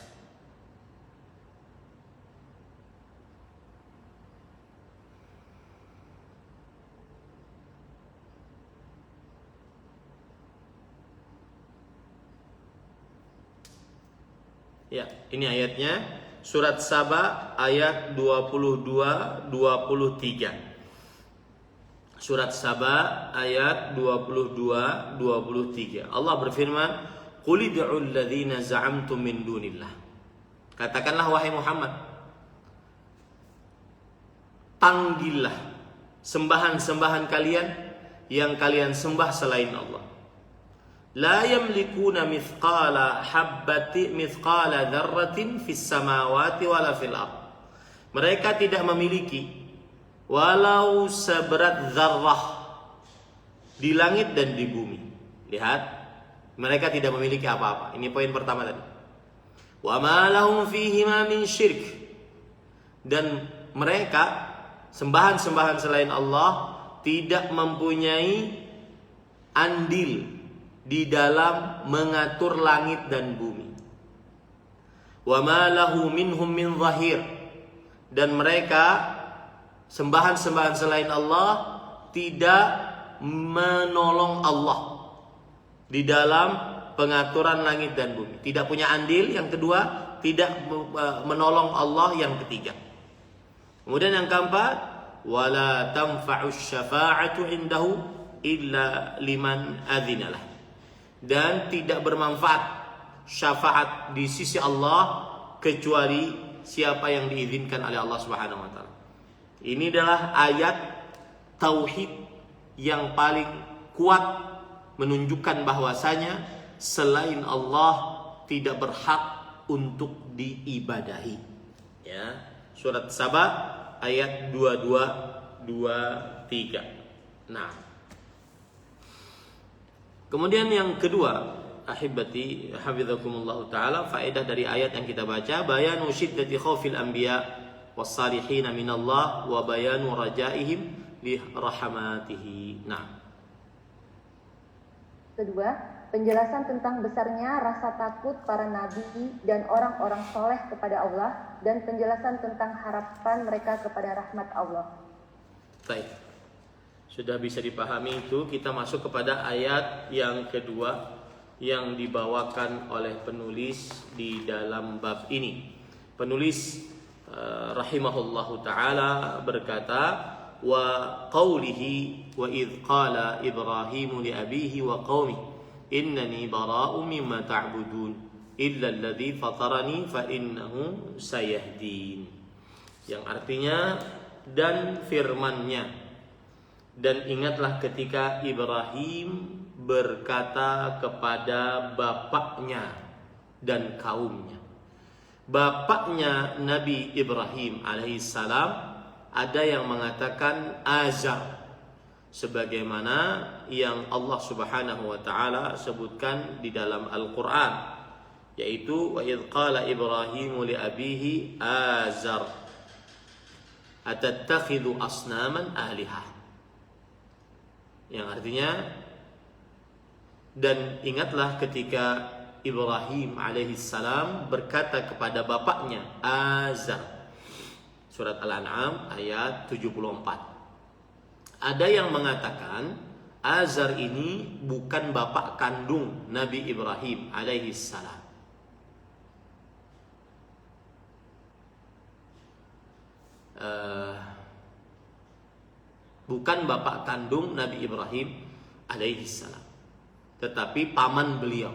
Ya, ini ayatnya surat Saba ayat 22-23. Surat Saba ayat 22-23. Allah berfirman, "Qul ud'ul ladzina za'amtum min dunillah." Katakanlah wahai Muhammad, panggillah sembahan-sembahan kalian yang kalian sembah selain Allah. La yamlikuna mithqala dzarratin fis samawati wala fil ardh. Mereka tidak memiliki walau seberat zarrah di langit dan di bumi. Lihat, mereka tidak memiliki apa-apa. Ini poin pertama tadi. Wa ma lahum fihi ma min syirk. Dan mereka sembahan-sembahan selain Allah tidak mempunyai andil di dalam mengatur langit dan bumi. wa ma lahu minhum min zahir, dan mereka sembahan-sembahan selain Allah tidak menolong Allah di dalam pengaturan langit dan bumi, tidak punya andil. Yang kedua, tidak menolong Allah. Yang ketiga, kemudian yang keempat, wala tanfa'u syafa'atu indahu illa liman adzinalah, dan tidak bermanfaat syafaat di sisi Allah kecuali siapa yang diizinkan oleh Allah Subhanahu wa taala. Ini adalah ayat tauhid yang paling kuat menunjukkan bahwasanya selain Allah tidak berhak untuk diibadahi. Ya, surat Saba ayat 22 23. Nah, kemudian yang kedua, ahibati hafizakumullah taala, faedah dari ayat yang kita baca, bayanu syiddati khaufil anbiya was-salihin minallah wa bayanu rajaihim li rahmatihi. Nah,
Kedua, penjelasan tentang besarnya rasa takut para nabi dan orang-orang soleh kepada Allah, dan penjelasan tentang harapan mereka kepada rahmat Allah.
baik. Sudah bisa dipahami itu, kita masuk kepada ayat yang kedua yang dibawakan oleh penulis di dalam bab ini. Penulis rahimahullahu taala berkata, wa qawlihi wa idh qala Ibrahim li abihi wa qaumi innani bara'u mimma ta'budun illa alladhi fatarani fa innahu sayahdin. Yang artinya, dan firman-Nya, dan ingatlah ketika Ibrahim berkata kepada bapaknya dan kaumnya. Bapaknya Nabi Ibrahim alaihissalam ada yang mengatakan Azar, sebagaimana yang Allah Subhanahu wa taala sebutkan di dalam Al-Qur'an, yaitu wa idz qala Ibrahimu li abihi Azar atattakhidhu asnaman alihah, yang artinya, dan ingatlah ketika Ibrahim alaihissalam berkata kepada bapaknya Azar. Surat Al-An'am ayat 74. Ada yang mengatakan Azar ini bukan bapak kandung Nabi Ibrahim alaihissalam. Bukan bapak kandung Nabi Ibrahim alaihissalam, tetapi paman beliau.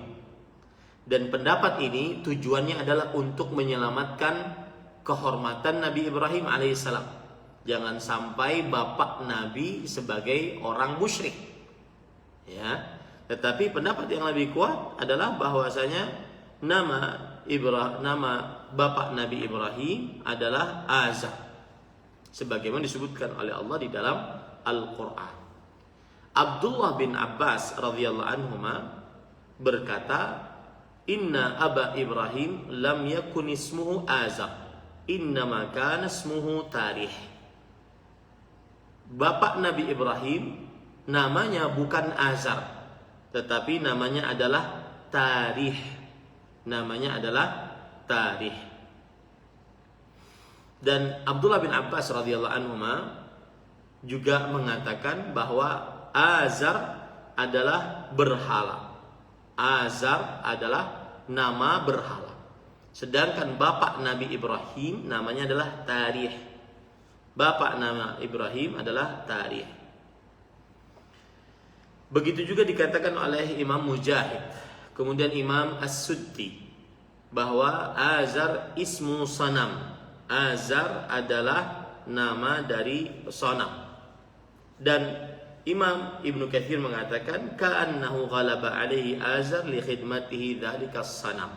Dan pendapat ini tujuannya adalah untuk menyelamatkan kehormatan Nabi Ibrahim alaihissalam. Jangan sampai bapak Nabi sebagai orang musyrik. Ya, tetapi pendapat yang lebih kuat adalah bahwasanya nama bapak Nabi Ibrahim adalah Azar, sebagaimana disebutkan oleh Allah di dalam Al-Quran. Abdullah bin Abbas radhiyallahu anhuma berkata, inna aba Ibrahim lam yakun ismuhu Azar, innama kana ismuhu Tarih. Bapak Nabi Ibrahim namanya bukan Azar, tetapi namanya adalah Tarih. Namanya adalah Tarih. Dan Abdullah bin Abbas radhiyallahu anhuma juga mengatakan bahwa Azar adalah berhala. Azar adalah nama berhala. Sedangkan bapak Nabi Ibrahim namanya adalah Tarih. Bapak nama Ibrahim adalah Tarih. Begitu juga dikatakan oleh Imam Mujahid, kemudian Imam As-Suddi, bahwa Azar ismu sanam. Azar adalah nama dari sanam. Dan Imam Ibnu Katsir mengatakan ka'annahu ghalaba alaihi Azar li khidmatihi dzalika sanam,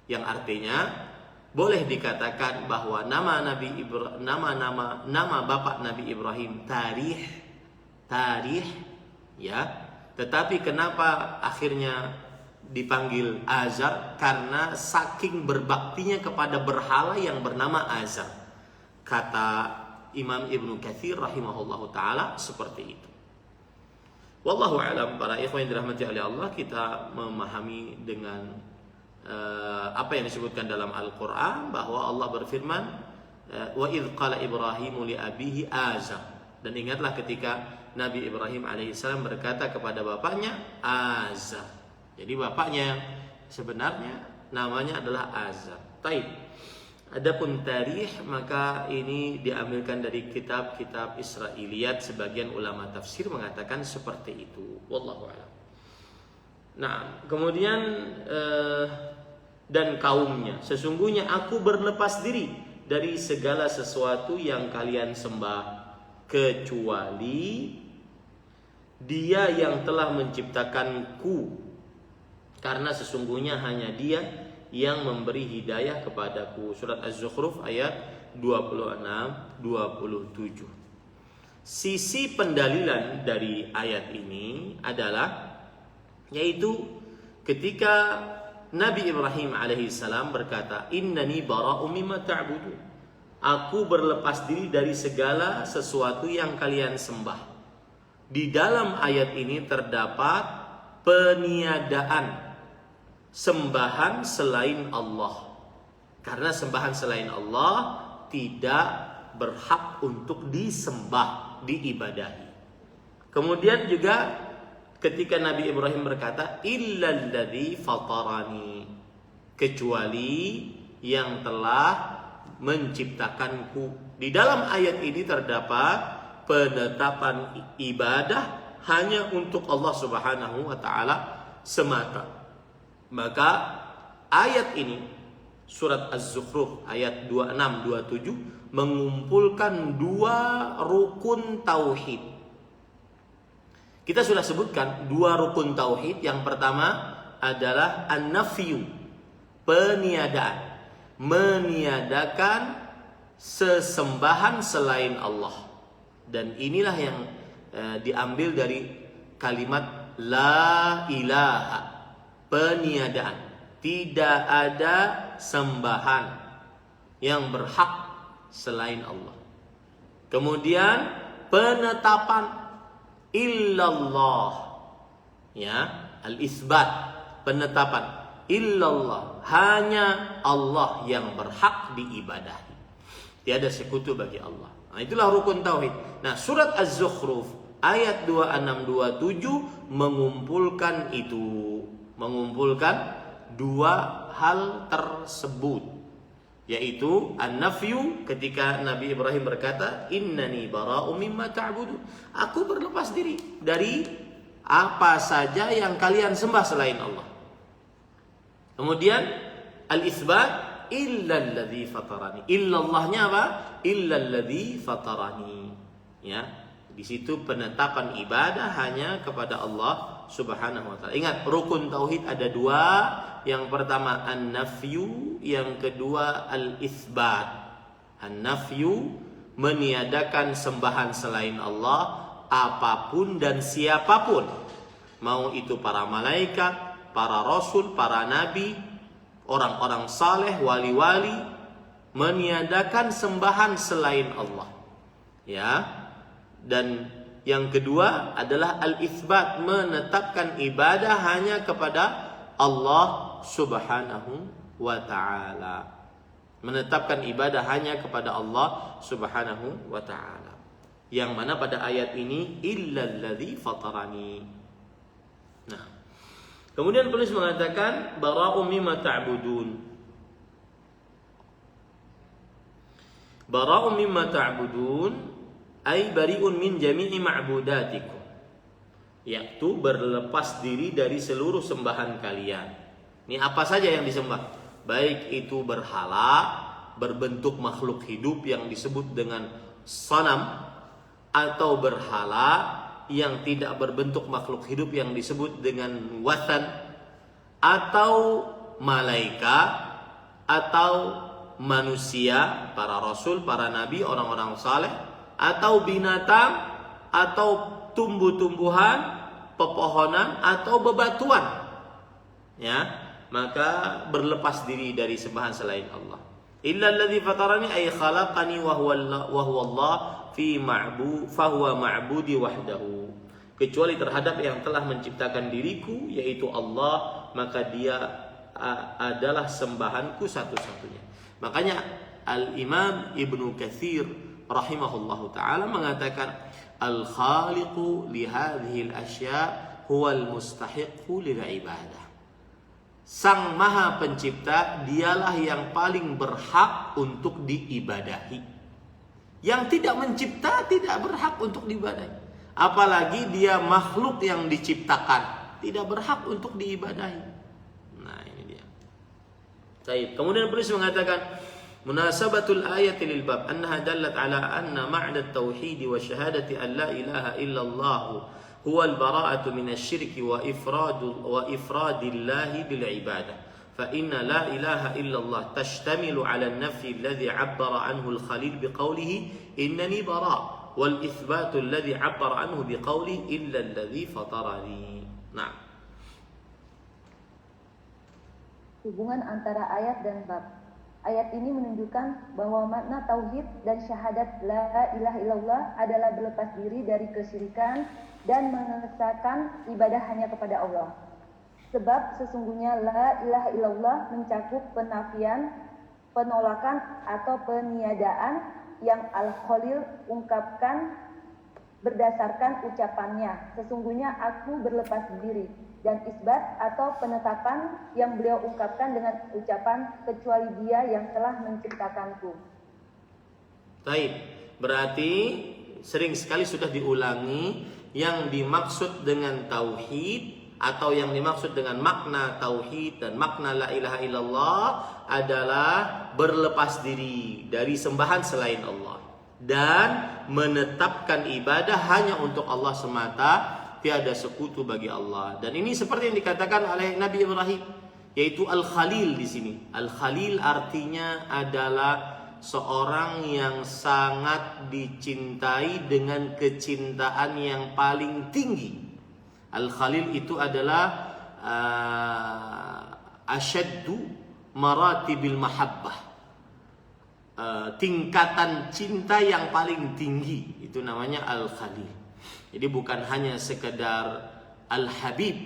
yang artinya boleh dikatakan bahwa nama bapak Nabi Ibrahim Tarih, ya. Tetapi kenapa akhirnya dipanggil Azar? Karena saking berbaktinya kepada berhala yang bernama Azar. Kata Imam Ibnu Katsir rahimahullahu taala seperti itu. Wallahu a'lam. Para ikhwan yang dirahmati oleh Allah, kita memahami dengan apa yang disebutkan dalam Al-Quran, bahwa Allah berfirman, wa idh qala Ibrahimu li abihi azar. Dan ingatlah ketika Nabi Ibrahim alaihissalam berkata kepada bapaknya Azar. Jadi bapaknya sebenarnya namanya adalah Azar. Taib. Adapun tarikh, maka ini diambilkan dari kitab-kitab Israiliyat. Sebagian ulama tafsir mengatakan seperti itu. Wallahu a'lam. Nah, kemudian dan kaumnya, sesungguhnya aku berlepas diri dari segala sesuatu yang kalian sembah, kecuali Dia yang telah menciptakanku, karena sesungguhnya hanya Dia yang memberi hidayah kepadaku. Surat Az-Zukhruf ayat 26-27. Sisi pendalilan dari ayat ini adalah, yaitu ketika Nabi Ibrahim alaihissalam berkata, innani bara'um mimma ta'budun, aku berlepas diri dari segala sesuatu yang kalian sembah. Di dalam ayat ini terdapat peniadaan sembahan selain Allah, karena sembahan selain Allah tidak berhak untuk disembah, diibadahi. Kemudian juga ketika Nabi Ibrahim berkata illalladzi fatarani, kecuali yang telah menciptakanku. Di dalam ayat ini terdapat penetapan ibadah hanya untuk Allah Subhanahu wa taala semata. Maka ayat ini, surat Az-Zukhruf ayat 26-27 mengumpulkan dua rukun tauhid. Kita sudah sebutkan dua rukun tauhid. Yang pertama adalah an-nafyu, peniadaan, meniadakan sesembahan selain Allah. Dan inilah yang diambil dari kalimat la ilaha, peniadaan, tidak ada sembahan yang berhak selain Allah. Kemudian penetapan illallah, ya, al-isbat, penetapan illallah, hanya Allah yang berhak diibadahi, tiada sekutu bagi Allah. Nah, itulah rukun tauhid. Nah, surat Az-Zukhruf ayat 26-27 mengumpulkan itu, mengumpulkan dua hal tersebut, yaitu an-nafyu, ketika Nabi Ibrahim berkata innani bara'um mimma ta'budun, aku berlepas diri dari apa saja yang kalian sembah selain Allah. Kemudian al-itsbat illalladzi fatarani, illallahnya apa? Illalladzi fatarani, ya. Di situ penetapan ibadah hanya kepada Allah Subhanahu wa taala. Ingat, rukun tauhid ada dua. Yang pertama an-nafyu, yang kedua al-itsbat. An-nafyu, meniadakan sembahan selain Allah apapun dan siapapun, mau itu para malaikat, para rasul, para nabi, orang-orang saleh, wali-wali, meniadakan sembahan selain Allah, ya. Dan yang kedua adalah al-itsbat, menetapkan ibadah hanya kepada Allah Subhanahu wa ta'ala, menetapkan ibadah hanya kepada Allah Subhanahu wa ta'ala, yang mana pada ayat ini illalladzi fatarani. Nah, kemudian penulis mengatakan bara'um mimma ta'budun. Bara'um mimma ta'budun ay bari'un min jami'i ma'budatikum, yaitu berlepas diri dari seluruh sembahan kalian. Ini apa saja yang disembah, baik itu berhala berbentuk makhluk hidup yang disebut dengan sanam, atau berhala yang tidak berbentuk makhluk hidup yang disebut dengan wathan, atau malaikat, atau manusia, para rasul, para nabi, orang-orang saleh, atau binatang, atau tumbuh-tumbuhan, pepohonan, atau bebatuan, ya. Maka berlepas diri dari sembahan selain Allah. Illalladzi fatarani ay khalaqani wa huwa Allah fi ma'bu fa huwa ma'budi wahdahu, kecuali terhadap yang telah menciptakan diriku, yaitu Allah, maka dia adalah sembahanku satu-satunya. Makanya Al-Imam Ibnu Katsir rahimahullahu taala mengatakan al-khaliqu li hadhihi al-asya' huwa al-mustahiqqu lil ibadah. Sang Maha Pencipta dialah yang paling berhak untuk diibadahi. Yang tidak mencipta tidak berhak untuk diibadahi. Apalagi dia makhluk yang diciptakan, tidak berhak untuk diibadahi. Nah, ini dia. Baik. Kemudian penulis mengatakan munasabatul ayat lil bab annaha dallat ala anna ma'na at-tauhid wa syahadati an la ilaha illallah huwa al-bara'atu min asy-syirki wa ifradillahi bil ibadah. Fa inna la ilaha illallah tashtamilu ala an-nafyi alladhi 'abbara anhu al-Khalil biqawlihi innani bara' wal itsbatu alladhi 'abbara anhu biqawlihi illa alladhi fatarani. Nah,
Hubungan antara ayat dan bab. Ayat ini menunjukkan bahwa makna tauhid dan syahadat la ilaha illallah adalah berlepas diri dari kesyirikan dan mengesahkan ibadah hanya kepada Allah. Sebab sesungguhnya la ilaha illallah mencakup penafian, penolakan atau peniadaan yang Al-Khalil ungkapkan berdasarkan ucapannya, sesungguhnya aku berlepas diri, dan isbat atau penetapan yang beliau ungkapkan dengan ucapan kecuali dia yang telah menciptakanku.
baik. Berarti sering sekali sudah diulangi yang dimaksud dengan tauhid atau yang dimaksud dengan makna tauhid dan makna la ilaha illallah adalah berlepas diri dari sembahan selain Allah dan menetapkan ibadah hanya untuk Allah semata, tiada sekutu bagi Allah. Dan ini seperti yang dikatakan oleh Nabi Ibrahim, yaitu Al-Khalil di sini. Al-Khalil artinya adalah seorang yang sangat dicintai dengan kecintaan yang paling tinggi. Al-Khalil itu adalah asyaddu maratibil mahabbah. Tingkatan cinta yang paling tinggi itu namanya Al-Khalil. Jadi bukan hanya sekedar Al-Habib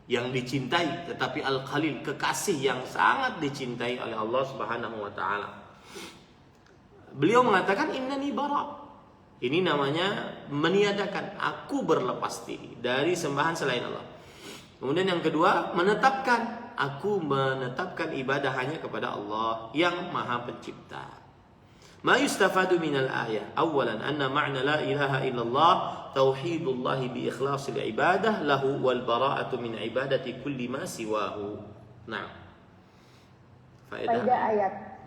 yang dicintai, tetapi Al-Khalil, kekasih yang sangat dicintai oleh Allah Subhanahu wa taala. Beliau mengatakan innani bara. Ini namanya meniadakan, aku berlepas diri dari sembahan selain Allah. Kemudian yang kedua, menetapkan, aku menetapkan ibadah hanya kepada Allah yang Maha Pencipta. Ma yustafadu minal ayah. Awalan anna ma'na la ilaha illallah tauhidullah bi ikhlasil ibadah lahu wal bara'atu min ibadati kulli ma siwahu. Nah.
Faedah ayat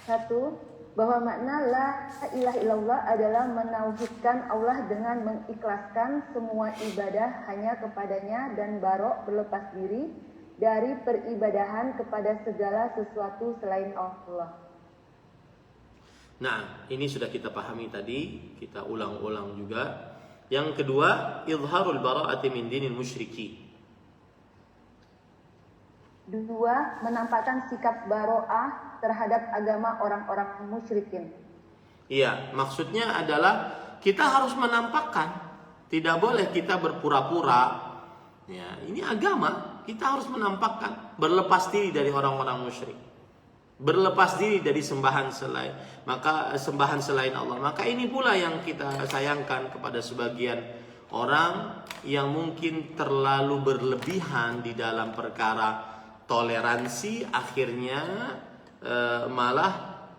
1, bahwa makna la ilaha illallah adalah menauhidkan Allah dengan mengikhlaskan semua ibadah hanya kepadanya dan barok berlepas diri dari peribadahan kepada segala sesuatu selain Allah.
Nah, ini sudah kita pahami tadi, kita ulang-ulang juga. Yang kedua, izharul bara'ati min dinil musyriki.
2, menampakkan sikap baro'ah terhadap agama orang-orang musyrikin.
Iya, maksudnya adalah kita harus menampakkan, tidak boleh kita berpura-pura. Ya, ini agama, kita harus menampakkan, berlepas diri dari orang-orang musyrik. Berlepas diri dari sembahan selain Allah. Maka ini pula yang kita sayangkan kepada sebagian orang yang mungkin terlalu berlebihan di dalam perkara toleransi, akhirnya malah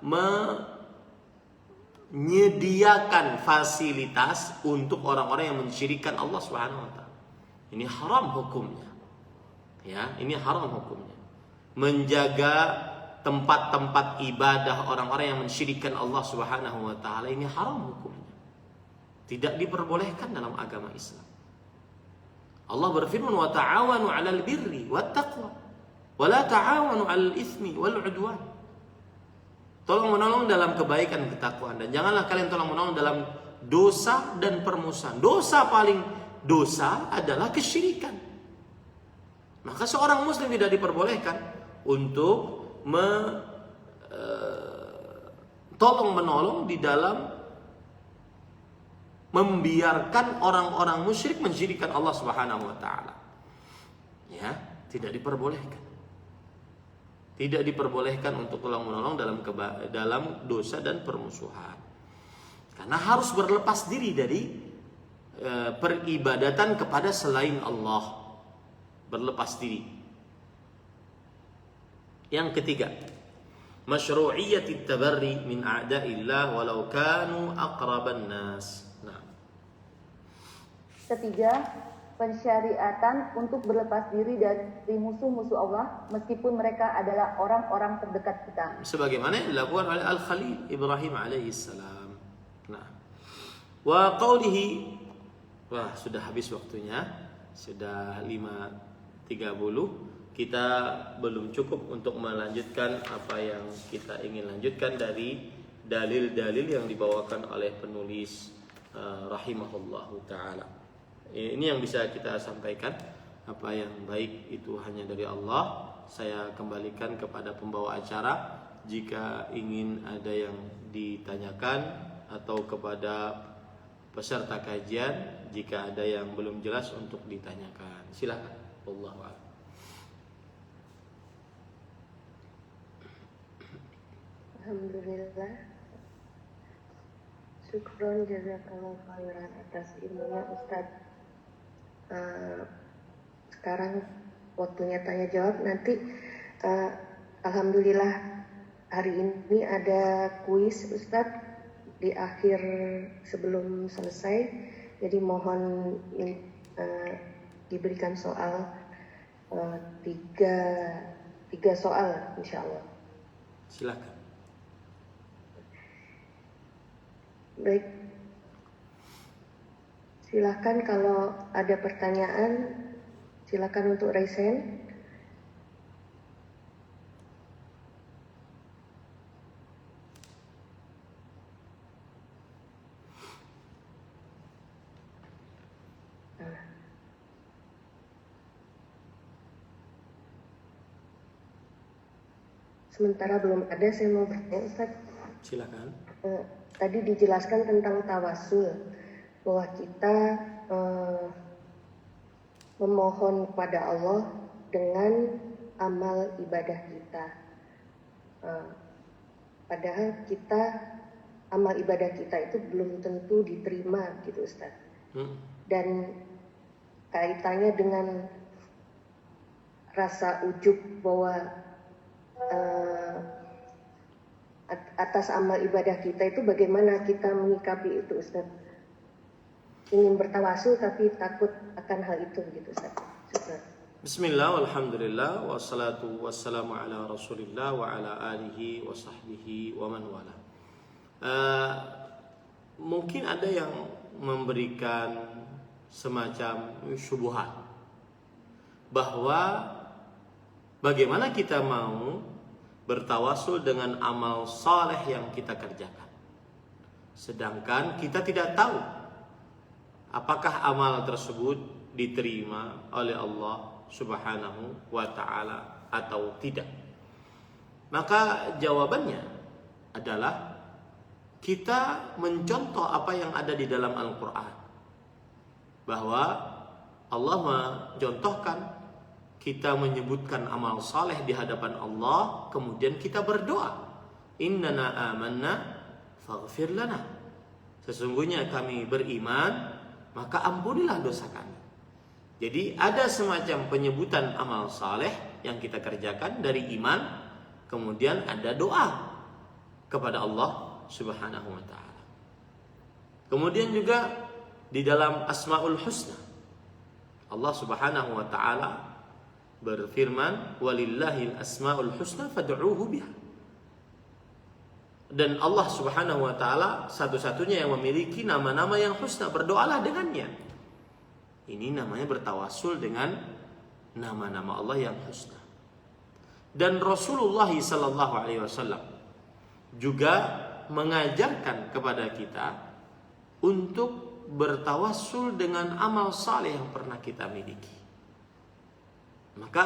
menyediakan fasilitas untuk orang-orang yang mensyirikkan Allah Subhanahu wa taala. Ini haram hukumnya. Ya, ini haram hukumnya. Menjaga tempat-tempat ibadah orang-orang yang mensyirikkan Allah Subhanahu wa taala ini haram hukumnya. Tidak diperbolehkan dalam agama Islam. Allah berfirman wa ta'awanu 'alal birri wat taqwa wa la ta'awanu 'alal itsmi wal 'udwan. Tolong menolong dalam kebaikan dan ketakwaan, dan janganlah kalian tolong menolong dalam dosa dan permusuhan. Dosa paling dosa adalah kesyirikan. Maka seorang muslim tidak diperbolehkan untuk tolong menolong di dalam membiarkan orang-orang musyrik mensyirikkan Allah Subhanahu wa taala. Ya, tidak diperbolehkan. Tidak diperbolehkan untuk tolong-menolong dalam dosa dan permusuhan. Karena harus berlepas diri dari peribadatan kepada selain Allah. Berlepas diri. Yang ketiga, masyru'iyyati tabarri min a'da'illah walau kanu aqraban nas. Nah.
Ketiga, pensyariatan untuk berlepas diri dari musuh-musuh Allah meskipun mereka adalah orang-orang terdekat kita.
Sebagaimana yang dilakukan oleh Al-Khalil Ibrahim alaihissalam. Nah, wa qawlihi, wah sudah habis waktunya, sudah 5.30. Kita belum cukup untuk melanjutkan apa yang kita ingin lanjutkan dari dalil-dalil yang dibawakan oleh penulis rahimahullahu ta'ala. Ini yang bisa kita sampaikan. Apa yang baik itu hanya dari Allah. Saya kembalikan kepada pembawa acara jika ingin ada yang ditanyakan, atau kepada peserta kajian jika ada yang belum jelas untuk ditanyakan. Silakan. Wallahu a'lam.
Alhamdulillah. Syukron jazakallahu khairan atas ilmunya Ustadz. Sekarang waktunya tanya jawab. Nanti alhamdulillah hari ini ada kuis Ustadz di akhir sebelum selesai. Jadi mohon diberikan soal tiga soal insya Allah.
Silakan.
Baik. Silakan kalau ada pertanyaan, silakan untuk raise hand. Sementara belum ada, saya mau bertanya Ustaz.
Silakan.
Tadi dijelaskan tentang tawasul, bahwa kita memohon kepada Allah dengan amal ibadah kita. Padahal amal ibadah kita itu belum tentu diterima gitu Ustaz. Dan kaitannya dengan rasa ujub bahwa atas amal ibadah kita itu, bagaimana kita menyikapi itu Ustaz? Ingin bertawasul tapi takut akan hal itu gitu Ustaz.
Bismillah, walhamdulillah, wassalatu wassalamu ala rasulillah wa ala alihi wa sahbihi wa man wala. Mungkin ada yang memberikan semacam syubhat bahwa bagaimana kita mau bertawasul dengan amal saleh yang kita kerjakan, sedangkan kita tidak tahu apakah amal tersebut diterima oleh Allah Subhanahu wa ta'ala atau tidak. Maka jawabannya adalah kita mencontoh apa yang ada di dalam Al-Quran, bahwa Allah mencontohkan kita menyebutkan amal saleh di hadapan Allah, kemudian kita berdoa, innana amanna faghfir lana, sesungguhnya kami beriman, maka ampunilah dosa kami. Jadi ada semacam penyebutan amal saleh yang kita kerjakan dari iman, kemudian ada doa kepada Allah Subhanahu wa ta'ala. Kemudian juga di dalam Asmaul Husna, Allah Subhanahu wa ta'ala berfirman, walillahil asmaul husna fad'uuhu biha. Dan Allah Subhanahu wa ta'ala satu-satunya yang memiliki nama-nama yang husna, berdoalah dengannya. Ini namanya bertawasul dengan nama-nama Allah yang husna. Dan Rasulullah sallallahu alaihi wasallam juga mengajarkan kepada kita untuk bertawasul dengan amal saleh yang pernah kita miliki. Maka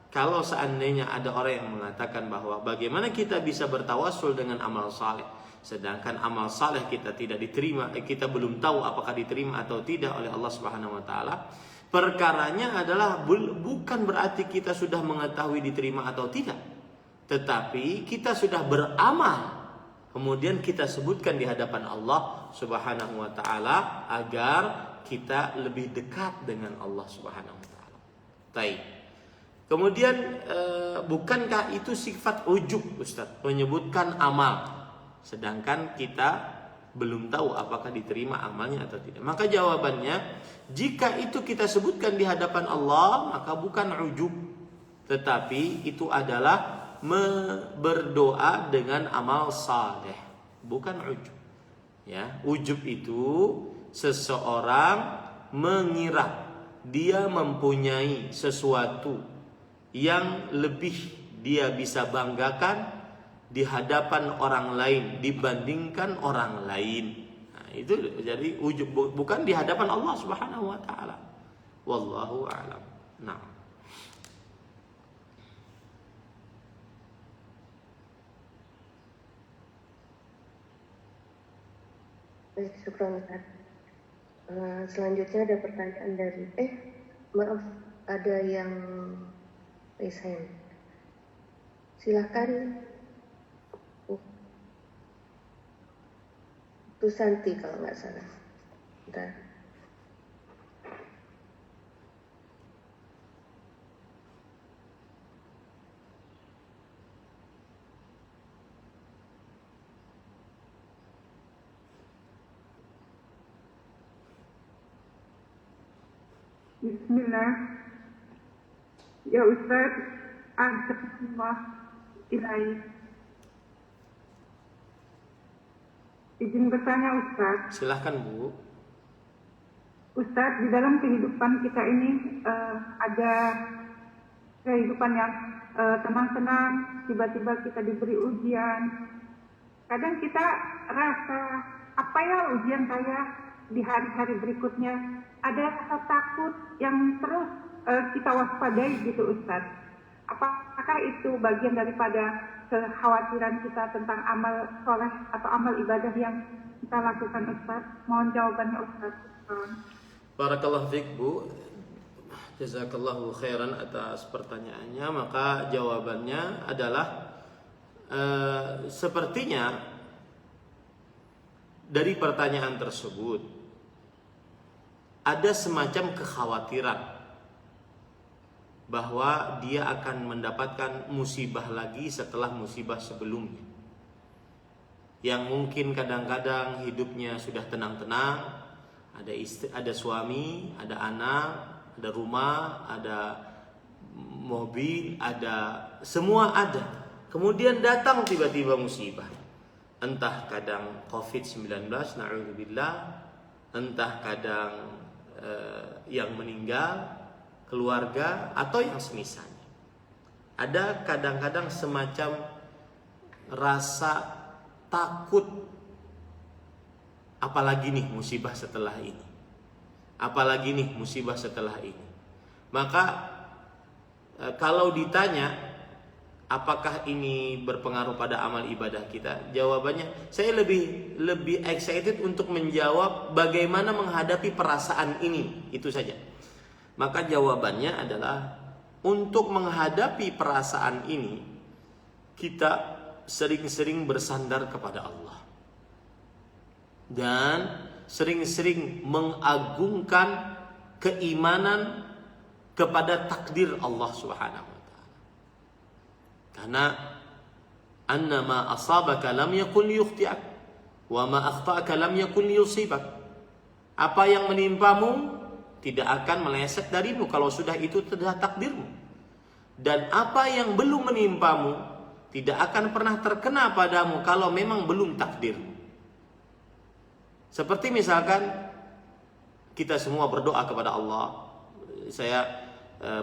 kalau seandainya ada orang yang mengatakan bahwa bagaimana kita bisa bertawasul dengan amal saleh, sedangkan amal saleh kita tidak diterima, kita belum tahu apakah diterima atau tidak oleh Allah Subhanahu wa ta'ala, perkaranya adalah bukan berarti kita sudah mengetahui diterima atau tidak, tetapi kita sudah beramal, kemudian kita sebutkan di hadapan Allah Subhanahu wa taala agar kita lebih dekat dengan Allah Subhanahu wa taala. Baik. Kemudian bukankah itu sifat ujub, Ustaz, menyebutkan amal sedangkan kita belum tahu apakah diterima amalnya atau tidak? Maka jawabannya, jika itu kita sebutkan di hadapan Allah, maka bukan ujub, tetapi itu adalah berdoa dengan amal saleh, bukan ujub. Ya, ujub itu seseorang mengira dia mempunyai sesuatu yang lebih dia bisa banggakan di hadapan orang lain dibandingkan orang lain. Nah, itu jadi ujub, bukan di hadapan Allah Subhanahu wa taala. Wallahu a'lam. Nah.
Baik, syukran Ustaz. Selanjutnya ada pertanyaan dari maaf, ada yang resign. Silakan. Susanti kalau nggak salah. Bentar.
Bismillah. Ya Ustaz, Astagfirullah ilaih. Izin bertanya Ustaz.
Silahkan Bu.
Ustaz, di dalam kehidupan kita ini ada kehidupan yang tenang-tenang, tiba-tiba kita diberi ujian. Kadang kita rasa, apa ya ujian saya di hari-hari berikutnya? Ada rasa takut yang terus kita waspadai gitu Ustaz. Apakah itu bagian daripada kekhawatiran kita tentang amal soleh atau amal ibadah yang kita lakukan Ustaz? Mohon jawabannya Ustaz.
Barakallahu fiik Bu. Jazakallahu khairan atas pertanyaannya. Maka jawabannya adalah sepertinya dari pertanyaan tersebut ada semacam kekhawatiran bahwa dia akan mendapatkan musibah lagi setelah musibah sebelumnya, yang mungkin kadang-kadang hidupnya sudah tenang-tenang, ada istri, ada suami, ada anak, ada rumah, ada mobil, ada semua ada. Kemudian datang tiba-tiba musibah, entah kadang COVID-19, na'udzubillah, entah kadang yang meninggal, keluarga, atau yang semisalnya. Ada kadang-kadang semacam rasa takut, apalagi nih musibah setelah ini, apalagi nih musibah setelah ini. Maka kalau ditanya apakah ini berpengaruh pada amal ibadah kita, jawabannya saya lebih excited untuk menjawab bagaimana menghadapi perasaan ini, itu saja. Maka jawabannya adalah untuk menghadapi perasaan ini kita sering-sering bersandar kepada Allah dan sering-sering mengagungkan keimanan kepada takdir Allah Subhanahu wa taala. Karena annama asabaka lam yakun liyukhti'ak wa ma akhta'aka lam yakun liyusibak. Apa yang menimpamu tidak akan meleset darimu kalau sudah itu sudah takdirmu. Dan apa yang belum menimpamu tidak akan pernah terkena padamu kalau memang belum takdirmu. Seperti misalkan kita semua berdoa kepada Allah. Saya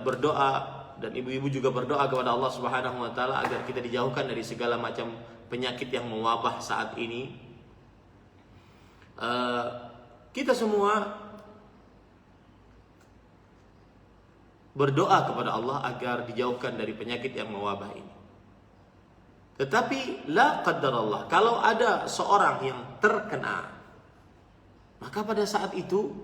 berdoa dan ibu-ibu juga berdoa kepada Allah Subhanahu wa taala agar kita dijauhkan dari segala macam penyakit yang mewabah saat ini. Kita semua berdoa kepada Allah agar dijauhkan dari penyakit yang mewabah ini. Tetapi la qaddarallah, kalau ada seorang yang terkena, maka pada saat itu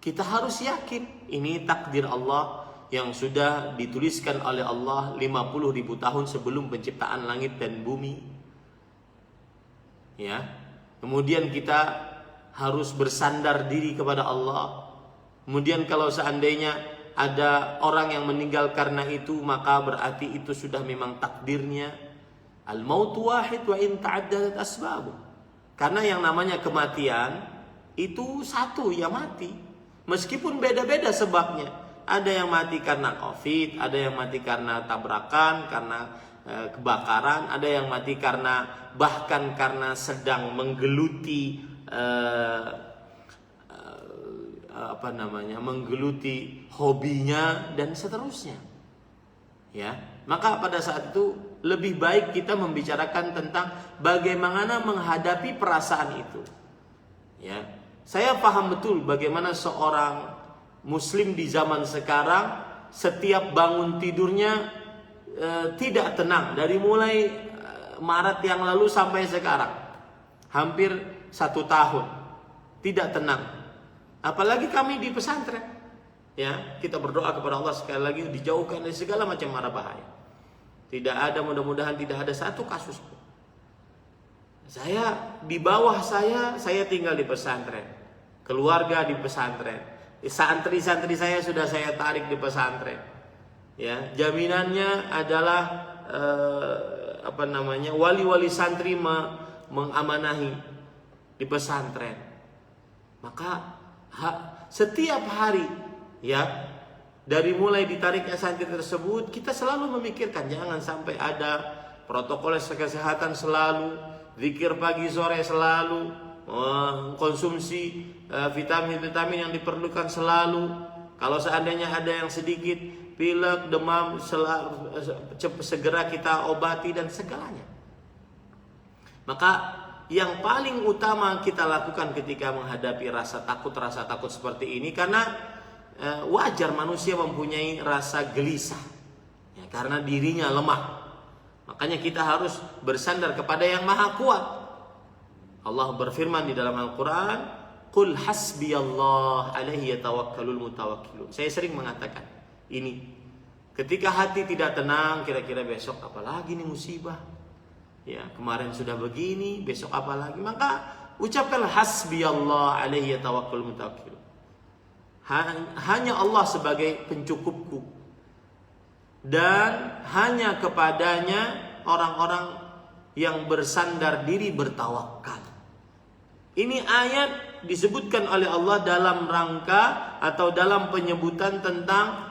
kita harus yakin ini takdir Allah yang sudah dituliskan oleh Allah 50.000 tahun sebelum penciptaan langit dan bumi. Ya. Kemudian kita harus bersandar diri kepada Allah. Kemudian kalau seandainya ada orang yang meninggal karena itu, maka berarti itu sudah memang takdirnya. Al-mautu wahid wa in ta'addadat asbabu. Karena yang namanya kematian itu satu, ya mati. Meskipun beda-beda sebabnya. Ada yang mati karena COVID, ada yang mati karena tabrakan, karena kebakaran, ada yang mati karena bahkan karena sedang menggeluti menggeluti hobinya dan seterusnya. Ya, maka pada saat itu lebih baik kita membicarakan tentang bagaimana menghadapi perasaan itu. Ya, saya paham betul bagaimana seorang Muslim di zaman sekarang setiap bangun tidurnya tidak tenang dari mulai Maret yang lalu sampai sekarang, hampir 1 tahun tidak tenang. Apalagi kami di pesantren, ya kita berdoa kepada Allah sekali lagi dijauhkan dari segala macam mara bahaya. Tidak ada, mudah-mudahan tidak ada satu kasus pun. Saya di bawah saya tinggal di pesantren, keluarga di pesantren. Santri-santri saya sudah saya tarik di pesantren. Ya, jaminannya adalah wali-wali santri mengamanahi di pesantren. Maka setiap hari, ya, dari mulai ditariknya santri tersebut, kita selalu memikirkan jangan sampai ada protokol kesehatan selalu, zikir pagi sore selalu, konsumsi vitamin-vitamin yang diperlukan selalu. Kalau seandainya ada yang sedikit pilek, demam, segera kita obati dan segalanya. Maka yang paling utama kita lakukan ketika menghadapi rasa takut seperti ini, karena wajar manusia mempunyai rasa gelisah, ya, karena dirinya lemah. Makanya kita harus bersandar kepada yang maha kuat. Allah berfirman di dalam Al-Quran, Qul hasbiyallah alaihi yatawakkalul mutawakkilun. Saya sering mengatakan ini. Ketika hati tidak tenang, kira-kira besok apalagi nih musibah. Ya, kemarin sudah begini, besok apalagi. Maka ucapkanlah hasbiyallah alaihi yatawakkalul mutawakkilun. Hanya Allah sebagai pencukupku. Dan hanya kepadanya orang-orang yang bersandar diri bertawakal. Ini ayat disebutkan oleh Allah dalam rangka atau dalam penyebutan tentang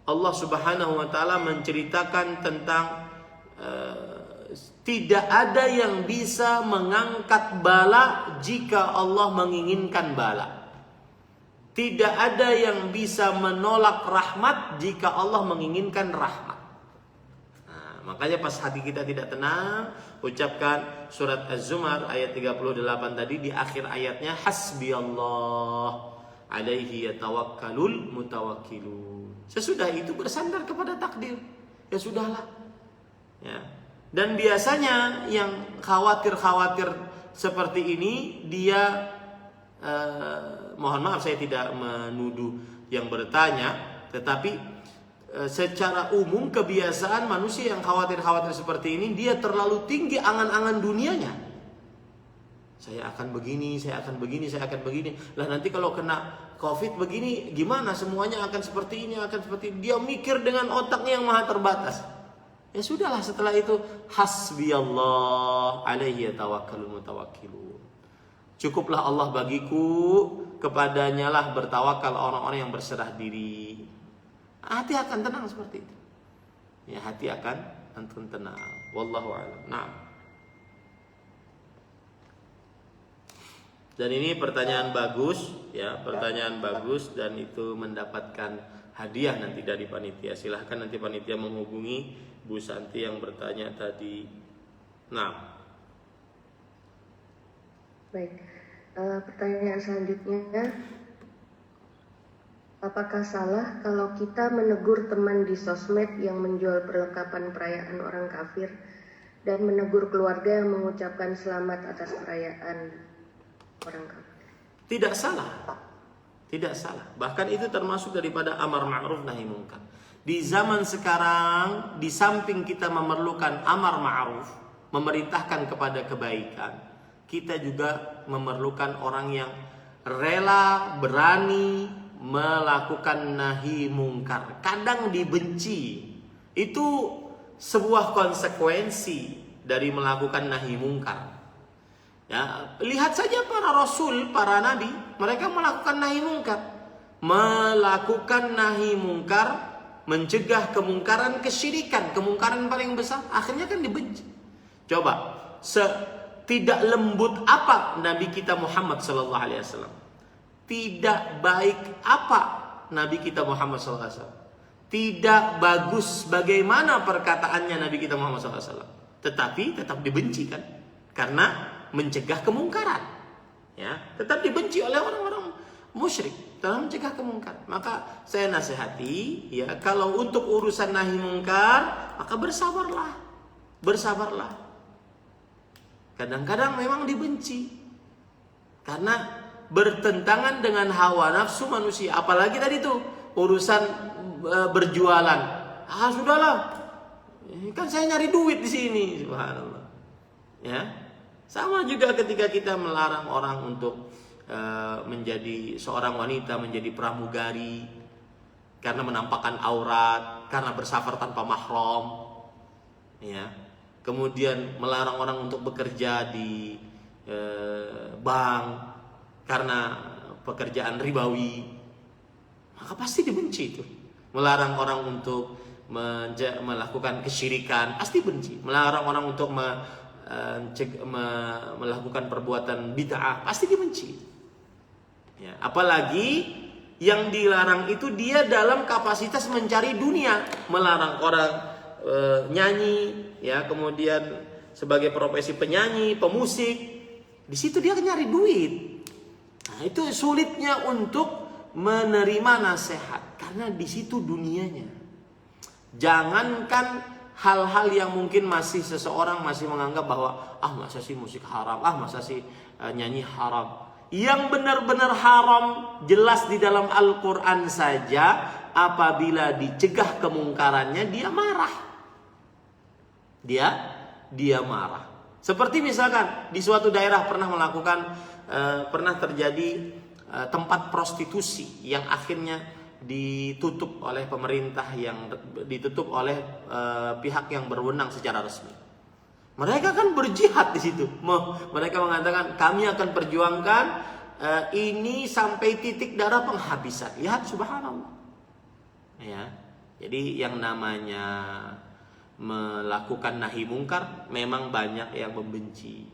Allah Subhanahu wa taala menceritakan tentang tidak ada yang bisa mengangkat bala jika Allah menginginkan bala. Tidak ada yang bisa menolak rahmat jika Allah menginginkan rahmat. Makanya pas hati kita tidak tenang, ucapkan surat Az-Zumar ayat 38 tadi di akhir ayatnya, hasbiyallah alaihi yatawakkalul mutawakkilun. Sesudah itu bersandar kepada takdir. Ya sudahlah. Ya. Dan biasanya yang khawatir seperti ini dia mohon maaf saya tidak menuduh yang bertanya, tetapi secara umum kebiasaan manusia yang khawatir seperti ini, dia terlalu tinggi angan-angan dunianya. Saya akan begini. Lah nanti kalau kena COVID begini gimana? Semuanya akan seperti ini, Dia mikir dengan otaknya yang maha terbatas. Ya sudahlah, setelah itu hasbiyallah alaihi tawakkalul mutawakkilun. Cukuplah Allah bagiku, kepadanya lah bertawakal orang-orang yang berserah diri. Hati akan tenang seperti itu. Ya, hati akan tenang. Wallahu a'lam. Nah. Dan ini pertanyaan bagus, ya, pertanyaan bagus dan itu mendapatkan hadiah nanti dari panitia. Silahkan nanti panitia menghubungi Bu Santi yang bertanya tadi. Nah.
Baik. Pertanyaan selanjutnya. Apakah salah kalau kita menegur teman di sosmed yang menjual perlengkapan perayaan orang kafir dan menegur keluarga yang mengucapkan selamat atas perayaan orang kafir?
Tidak salah. Tidak salah. Bahkan itu termasuk daripada amar ma'ruf nahi munkar. Di zaman sekarang, di samping kita memerlukan amar ma'ruf, memerintahkan kepada kebaikan, kita juga memerlukan orang yang rela, berani melakukan nahi mungkar. Kadang dibenci. Itu sebuah konsekuensi dari melakukan nahi mungkar. Ya, lihat saja para rasul, para nabi, mereka melakukan nahi mungkar. Melakukan nahi mungkar, mencegah kemungkaran, kesyirikan, kemungkaran paling besar, akhirnya kan dibenci. Coba, tidak lembut apa Nabi kita Muhammad sallallahu alaihi wasallam? Tidak baik apa Nabi kita Muhammad sallallahu alaihi wasallam? Tidak bagus bagaimana perkataannya Nabi kita Muhammad sallallahu alaihi wasallam? Tetapi tetap dibenci kan? Karena mencegah kemungkaran. Ya, tetap dibenci oleh orang-orang musyrik dalam mencegah kemungkaran. Maka saya nasihati, ya, kalau untuk urusan nahi mungkar, maka bersabarlah. Bersabarlah. Kadang-kadang memang dibenci. Karena bertentangan dengan hawa nafsu manusia. Apalagi tadi tuh urusan berjualan. Ah, sudahlah. Kan saya nyari duit di sini, subhanallah. Ya. Sama juga ketika kita melarang orang untuk menjadi seorang wanita menjadi pramugari karena menampakkan aurat, karena bersafar tanpa mahram. Ya. Kemudian melarang orang untuk bekerja di bank karena pekerjaan ribawi, maka pasti dibenci itu. Melarang orang untuk melakukan kesyirikan, pasti benci. Melarang orang untuk melakukan perbuatan bid'ah, pasti dibenci. Ya, apalagi yang dilarang itu dia dalam kapasitas mencari dunia, melarang orang nyanyi, ya, kemudian sebagai profesi penyanyi, pemusik, di situ dia nyari duit. Nah, itu sulitnya untuk menerima nasihat karena di situ dunianya. Jangankan hal-hal yang mungkin masih seseorang masih menganggap bahwa masa sih musik haram, masa sih nyanyi haram. Yang benar-benar haram jelas di dalam Al-Quran saja, apabila dicegah kemungkarannya dia marah. Dia marah. Seperti misalkan di suatu daerah pernah terjadi tempat prostitusi yang akhirnya ditutup oleh pemerintah, yang ditutup oleh pihak yang berwenang secara resmi. Mereka kan berjihad di situ. Mereka mengatakan kami akan perjuangkan ini sampai titik darah penghabisan. Lihat, subhanallah. Ya. Jadi yang namanya melakukan nahi mungkar memang banyak yang membenci.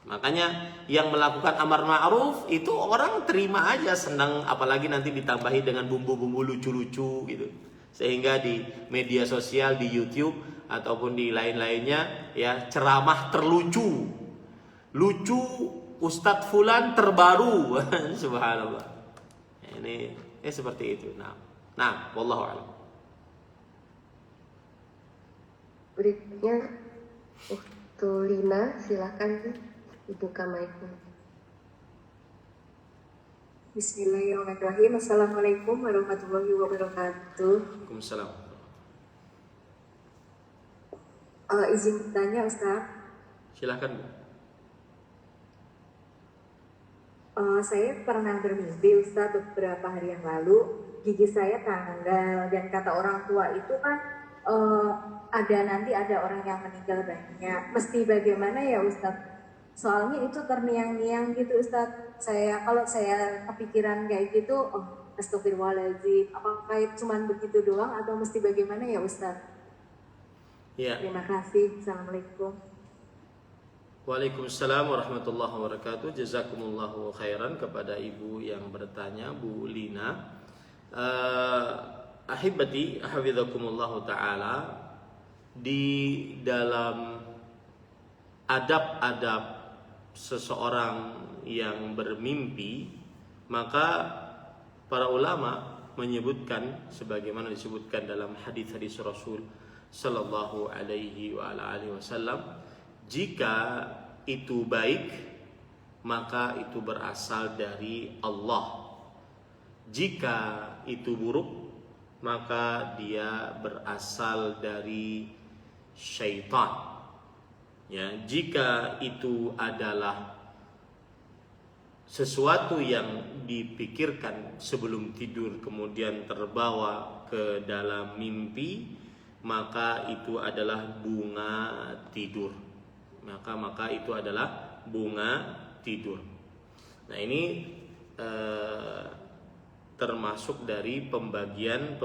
Makanya yang melakukan amar ma'ruf itu orang terima aja, senang, apalagi nanti ditambahi dengan bumbu-bumbu lucu-lucu gitu. Sehingga di media sosial, di YouTube ataupun di lain-lainnya, ya, ceramah terlucu. Lucu Ustadz Fulan terbaru. Subhanallah. Ini seperti itu. Nah, wallahu a'lam.
Berikutnya Lina, silakan dibuka mic-nya.
Bismillahirrahmanirrahim. Assalamualaikum warahmatullahi wabarakatuh.
Waalaikumsalam.
Izin bertanya, Ustaz.
Silakan.
Saya pernah bermimpi, Ustaz, beberapa hari yang lalu gigi saya tanggal, dan kata orang tua itu kan ada orang yang meninggal banyak. Mesti bagaimana ya, Ustaz? Soalnya itu terngiang-ngiang gitu, Ustaz. Kalau saya kepikiran kayak gitu, astagfirullahaladzim. Apakah itu cuma begitu doang atau mesti bagaimana ya, Ustaz?
Ya.
Terima kasih. Assalamualaikum.
Waalaikumsalam warahmatullahi wabarakatuh. Jazakumullahu khairan kepada ibu yang bertanya, Bu Lina. Ahibati, hafidhakumullahu ta'ala, di dalam adab-adab seseorang yang bermimpi, maka para ulama menyebutkan sebagaimana disebutkan dalam hadis-hadis Rasul sallallahu alaihi wa ala alihi wasallam, jika itu baik maka itu berasal dari Allah. Jika itu buruk, maka dia berasal dari syaitan. Ya, jika itu adalah sesuatu yang dipikirkan sebelum tidur kemudian terbawa ke dalam mimpi, maka itu adalah bunga tidur. Maka itu adalah bunga tidur. Nah, ini termasuk dari pembagian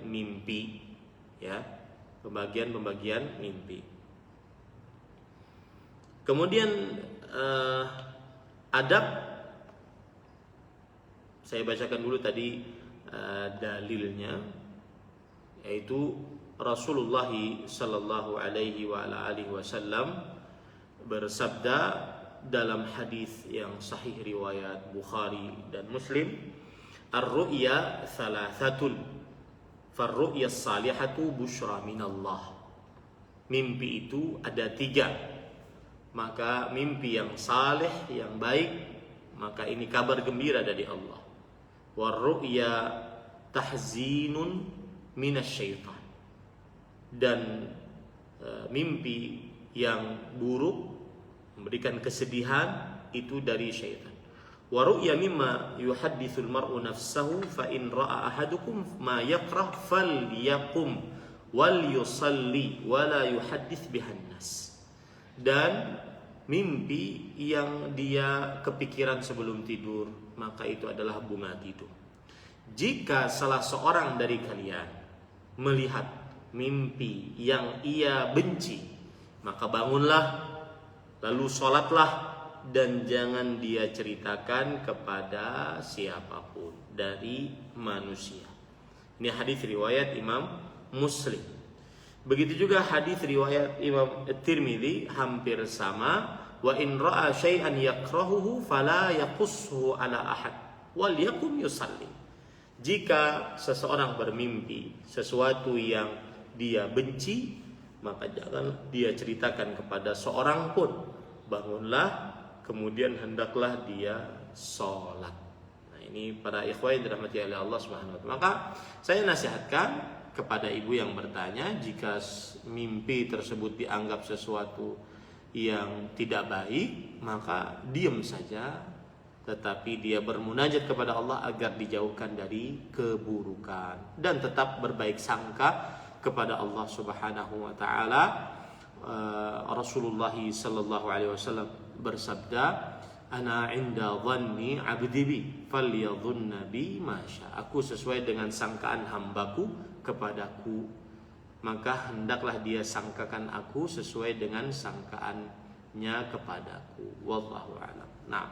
mimpi, ya, pembagian mimpi. Kemudian adab, saya bacakan dulu tadi dalilnya, yaitu Rasulullah sallallahu alaihi wa ala alihi wasallam bersabda dalam hadis yang sahih riwayat Bukhari dan Muslim, ar-ru'ya thalathatun far-ru'ya salihatu busyra minallah. Mimpi itu ada 3. Maka mimpi yang saleh, yang baik, maka ini kabar gembira dari Allah. War-ru'ya tahzinun minasyaitan. Dan mimpi yang buruk, memberikan kesedihan, itu dari syaitan. Wa ru'ya mimma yuhadditsul mar'u nafsahu fa in ra'a ahadukum ma yakrah falyaqum wal yusalli wa la yuhaddits bihan nas. Dan mimpi yang dia kepikiran sebelum tidur, maka itu adalah bunga tidur. Jika salah seorang dari kalian melihat mimpi yang ia benci, maka bangunlah, lalu sholatlah, dan jangan dia ceritakan kepada siapapun dari manusia. Ini hadis riwayat Imam Muslim. Begitu juga hadis riwayat Imam Tirmidzi hampir sama. Wa in ra'a syai'an yakrahuhu fala yaqussuhu ala ahad wal yakum yusalli. Jika seseorang bermimpi sesuatu yang dia benci, maka jangan dia ceritakan kepada seorang pun. Bangunlah, kemudian hendaklah dia sholat. Nah, ini para ikhwah yang dirahmati oleh Allah Subhanahu wa taala. Maka saya nasihatkan kepada ibu yang bertanya, jika mimpi tersebut dianggap sesuatu yang tidak baik, maka diam saja, tetapi dia bermunajat kepada Allah agar dijauhkan dari keburukan dan tetap berbaik sangka kepada Allah Subhanahu wa taala. Rasulullah sallallahu alaihi wasallam bersabda, ana 'inda dhanni 'abdi bi falyadhunna bi ma syaa. Aku sesuai dengan sangkaan hambaku kepadaku, maka hendaklah dia sangkakan aku sesuai dengan sangkaannya kepadaku. Wallahu a'lam. Nah,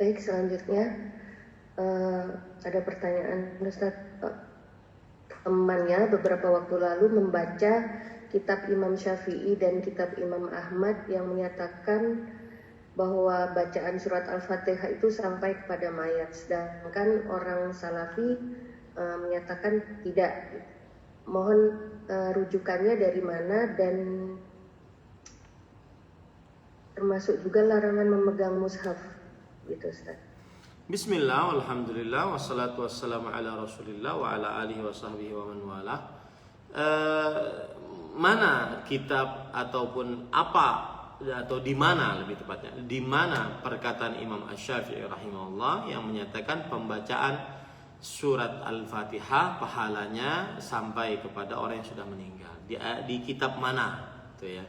baik, selanjutnya ada pertanyaan, Ustaz. Temannya beberapa waktu lalu membaca kitab Imam Syafi'i dan kitab Imam Ahmad yang menyatakan bahwa bacaan surat Al-Fatihah itu sampai kepada mayat, sedangkan orang Salafi menyatakan tidak. Mohon rujukannya dari mana, dan termasuk juga larangan memegang mushaf, gitu Ustaz.
Bismillah, alhamdulillah, wassalatu wassalamu ala rasulillah wa ala alihi wa sahbihi wa man wala. Mana kitab ataupun apa, atau di mana lebih tepatnya, di mana perkataan Imam Asy-Syafi'i rahimahullah yang menyatakan pembacaan surat Al-Fatihah pahalanya sampai kepada orang yang sudah meninggal? Di kitab mana itu ya?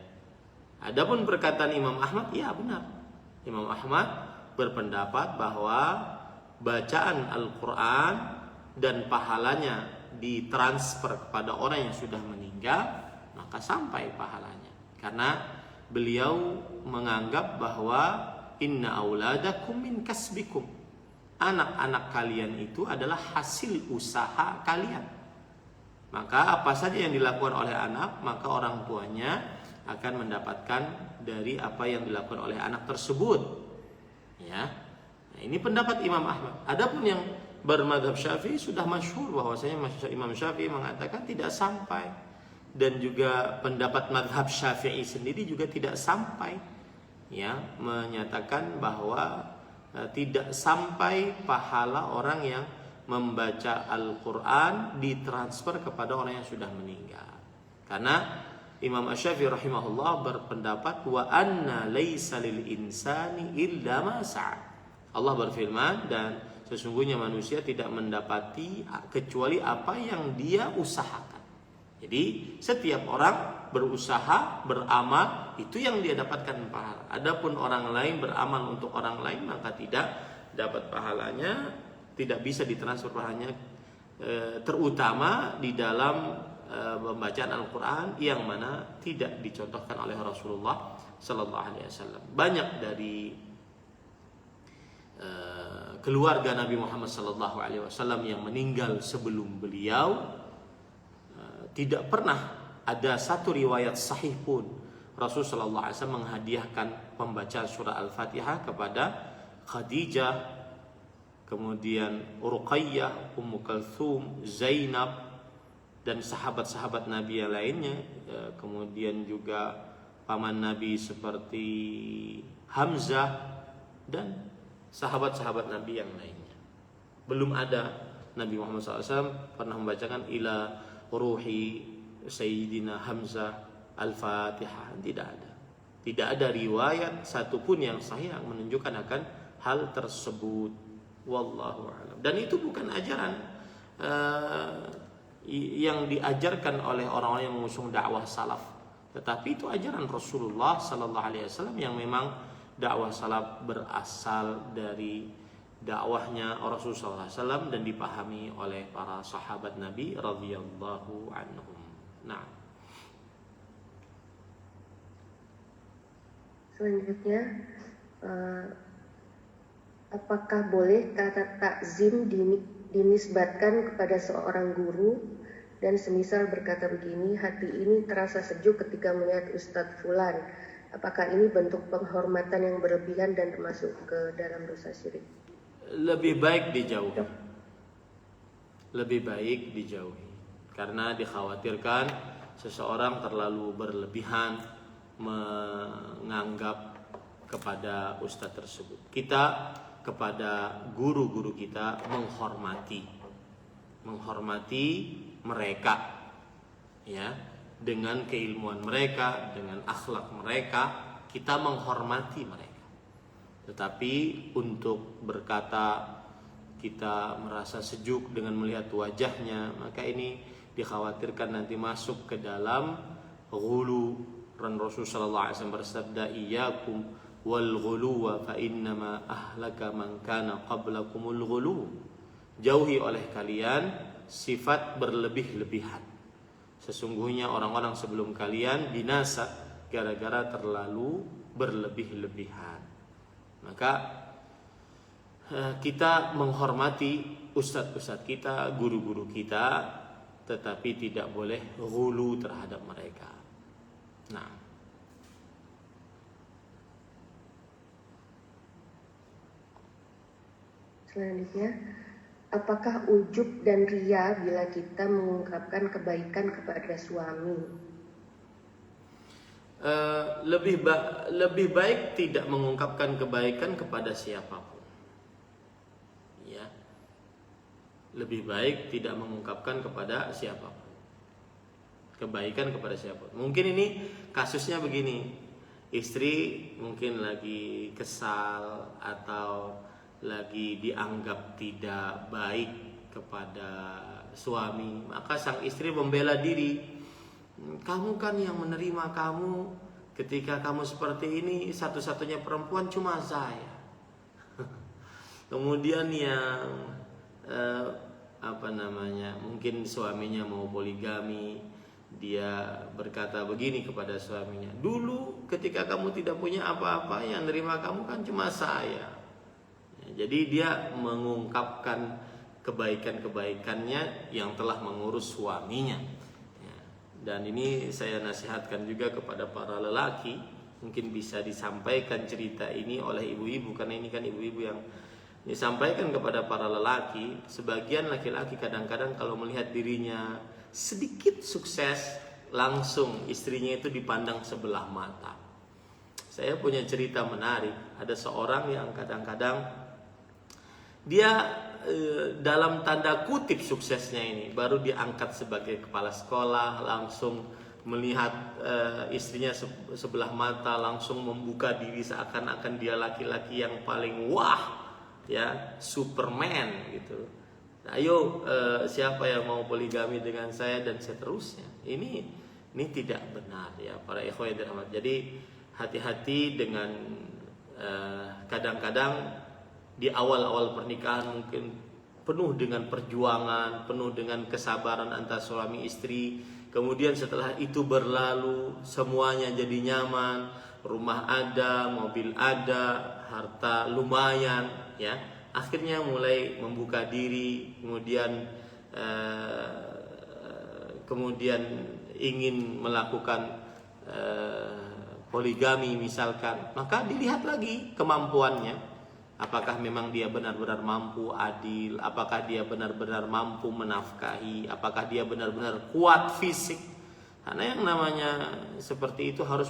Adapun perkataan Imam Ahmad, ya benar. Imam Ahmad berpendapat bahwa bacaan Al-Quran dan pahalanya ditransfer kepada orang yang sudah meninggal, maka sampai pahalanya. Karena beliau menganggap bahwa inna auladakum min kasbikum. Anak-anak kalian itu adalah hasil usaha kalian. Maka apa saja yang dilakukan oleh anak, maka orang tuanya akan mendapatkan dari apa yang dilakukan oleh anak tersebut. Ya, nah, ini pendapat Imam Ahmad. Adapun yang bermadzhab Syafi'i sudah masyhur bahwasanya Imam Syafi'i mengatakan tidak sampai, dan juga pendapat mazhab Syafi'i sendiri juga tidak sampai. ya, menyatakan bahwa tidak sampai pahala orang yang membaca Al-Quran ditransfer kepada orang yang sudah meninggal. Karena Imam Asy-Syafi'i rahimahullah berpendapat wa anna laisa lil insani illa ma sa'a. Allah berfirman, dan sesungguhnya manusia tidak mendapati kecuali apa yang dia usahakan. Jadi setiap orang berusaha, beramal, itu yang dia dapatkan pahala. Adapun orang lain beramal untuk orang lain, maka tidak dapat pahalanya, tidak bisa ditransfer pahalanya, terutama di dalam pembacaan Al-Quran yang mana tidak dicontohkan oleh Rasulullah Sallallahu Alaihi Wasallam. Banyak dari keluarga Nabi Muhammad Sallallahu Alaihi Wasallam yang meninggal sebelum beliau, tidak pernah ada satu riwayat sahih pun Rasul Sallallahu Alaihi Wasallam menghadiahkan pembacaan surah Al-Fatihah kepada Khadijah, kemudian Ruqayyah, Ummu Kalthum, Zainab, dan sahabat-sahabat Nabi yang lainnya, kemudian juga paman Nabi seperti Hamzah dan sahabat-sahabat Nabi yang lainnya. Belum ada Nabi Muhammad SAW pernah membacakan ila ruhi Sayyidina Hamzah Al-Fatihah. Tidak ada. Tidak ada riwayat satupun yang sahih yang menunjukkan akan hal tersebut. Wallahu a'lam. Dan itu bukan ajaran yang diajarkan oleh orang-orang yang mengusung dakwah salaf, tetapi itu ajaran Rasulullah Sallallahu Alaihi Wasallam yang memang dakwah salaf berasal dari dakwahnya Rasulullah SAW dan dipahami oleh para sahabat Nabi radhiyallahu anhum. Nah,
selanjutnya, apakah boleh kata takzim dinisbatkan kepada seorang guru dan semisal berkata begini, hati ini terasa sejuk ketika melihat Ustadz Fulan. Apakah ini bentuk penghormatan yang berlebihan dan termasuk ke dalam dosa syirik?
Lebih baik dijauhi. Lebih baik dijauhi. Karena dikhawatirkan seseorang terlalu berlebihan menganggap kepada ustadz tersebut. Kita kepada guru-guru kita menghormati mereka, ya, dengan keilmuan mereka, dengan akhlak mereka, kita menghormati mereka. Tetapi untuk berkata kita merasa sejuk dengan melihat wajahnya, maka ini dikhawatirkan nanti masuk ke dalam ghulu. Dan Rasulullah sallallahu alaihi wasallam bersabda, iyyakum wal ghuluwa fa innama ahlaka man kana qablakumul ghulu. Jauhi oleh kalian sifat berlebih-lebihan. Sesungguhnya orang-orang sebelum kalian binasa gara-gara terlalu berlebih-lebihan. Maka kita menghormati ustadz-ustadz kita, guru-guru kita, tetapi tidak boleh ghulu terhadap mereka. Nah,
selanjutnya, apakah ujub dan ria bila kita mengungkapkan kebaikan kepada suami?
Lebih baik tidak mengungkapkan kebaikan kepada siapapun. Ya, lebih baik tidak mengungkapkan kepada siapapun kebaikan kepada siapapun. Mungkin ini kasusnya begini, istri mungkin lagi kesal atau lagi dianggap tidak baik kepada suami, maka sang istri membela diri. Kamu kan yang menerima kamu ketika kamu seperti ini, satu-satunya perempuan cuma saya. Kemudian yang mungkin suaminya mau poligami, dia berkata begini kepada suaminya, dulu ketika kamu tidak punya apa-apa, yang nerima kamu kan cuma saya. Jadi dia mengungkapkan kebaikan-kebaikannya yang telah mengurus suaminya. Dan ini saya nasihatkan juga kepada para lelaki, mungkin bisa disampaikan cerita ini oleh ibu-ibu, karena ini kan ibu-ibu yang disampaikan kepada para lelaki. Sebagian laki-laki kadang-kadang kalau melihat dirinya sedikit sukses, langsung istrinya itu dipandang sebelah mata. Saya punya cerita menarik. Ada seorang yang kadang-kadang dia dalam tanda kutip suksesnya ini baru diangkat sebagai kepala sekolah, langsung melihat istrinya sebelah mata, langsung membuka diri seakan-akan dia laki-laki yang paling wah, ya, Superman gitu. Nah, ayo siapa yang mau poligami dengan saya dan seterusnya. Ini tidak benar ya para ikhwan yang dirahmati. Jadi hati-hati dengan kadang-kadang di awal-awal pernikahan mungkin penuh dengan perjuangan, penuh dengan kesabaran antara suami istri. Kemudian setelah itu berlalu, semuanya jadi nyaman, rumah ada, mobil ada, harta lumayan, ya. Akhirnya mulai membuka diri, kemudian ingin melakukan poligami misalkan, maka dilihat lagi kemampuannya. Apakah memang dia benar-benar mampu adil? Apakah dia benar-benar mampu menafkahi? Apakah dia benar-benar kuat fisik? Karena yang namanya seperti itu harus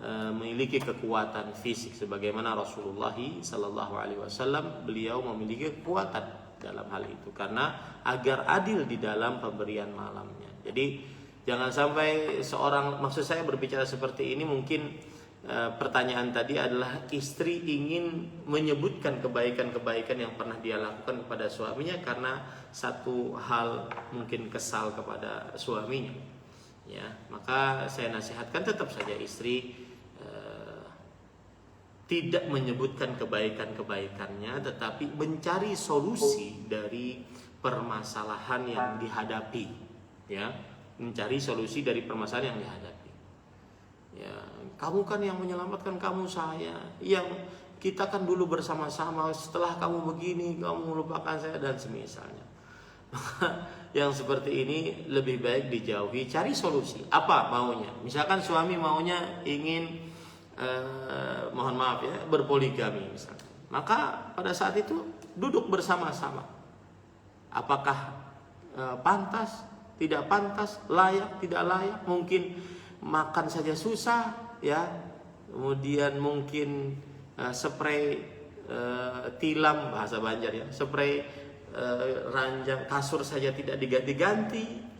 memiliki kekuatan fisik. Sebagaimana Rasulullah SAW, beliau memiliki kekuatan dalam hal itu. Karena agar adil di dalam pemberian malamnya. Jadi jangan sampai maksud saya berbicara seperti ini mungkin pertanyaan tadi adalah istri ingin menyebutkan kebaikan-kebaikan yang pernah dia lakukan kepada suaminya karena satu hal mungkin kesal kepada suaminya, ya. Maka saya nasihatkan tetap saja istri tidak menyebutkan kebaikan-kebaikannya, tetapi mencari solusi dari permasalahan yang dihadapi, ya, mencari solusi dari permasalahan yang dihadapi. Ya, kamu kan yang menyelamatkan kamu saya, yang kita kan dulu bersama-sama, setelah kamu begini kamu melupakan saya dan semisalnya. Yang seperti ini lebih baik dijauhi, cari solusi. Apa maunya? Misalkan suami maunya ingin mohon maaf ya, berpoligami misalkan. Maka pada saat itu duduk bersama-sama. Apakah pantas, tidak pantas, layak, tidak layak, mungkin makan saja susah, ya. Kemudian mungkin spray tilam bahasa Banjar ya, spray ranjang kasur saja tidak diganti-ganti.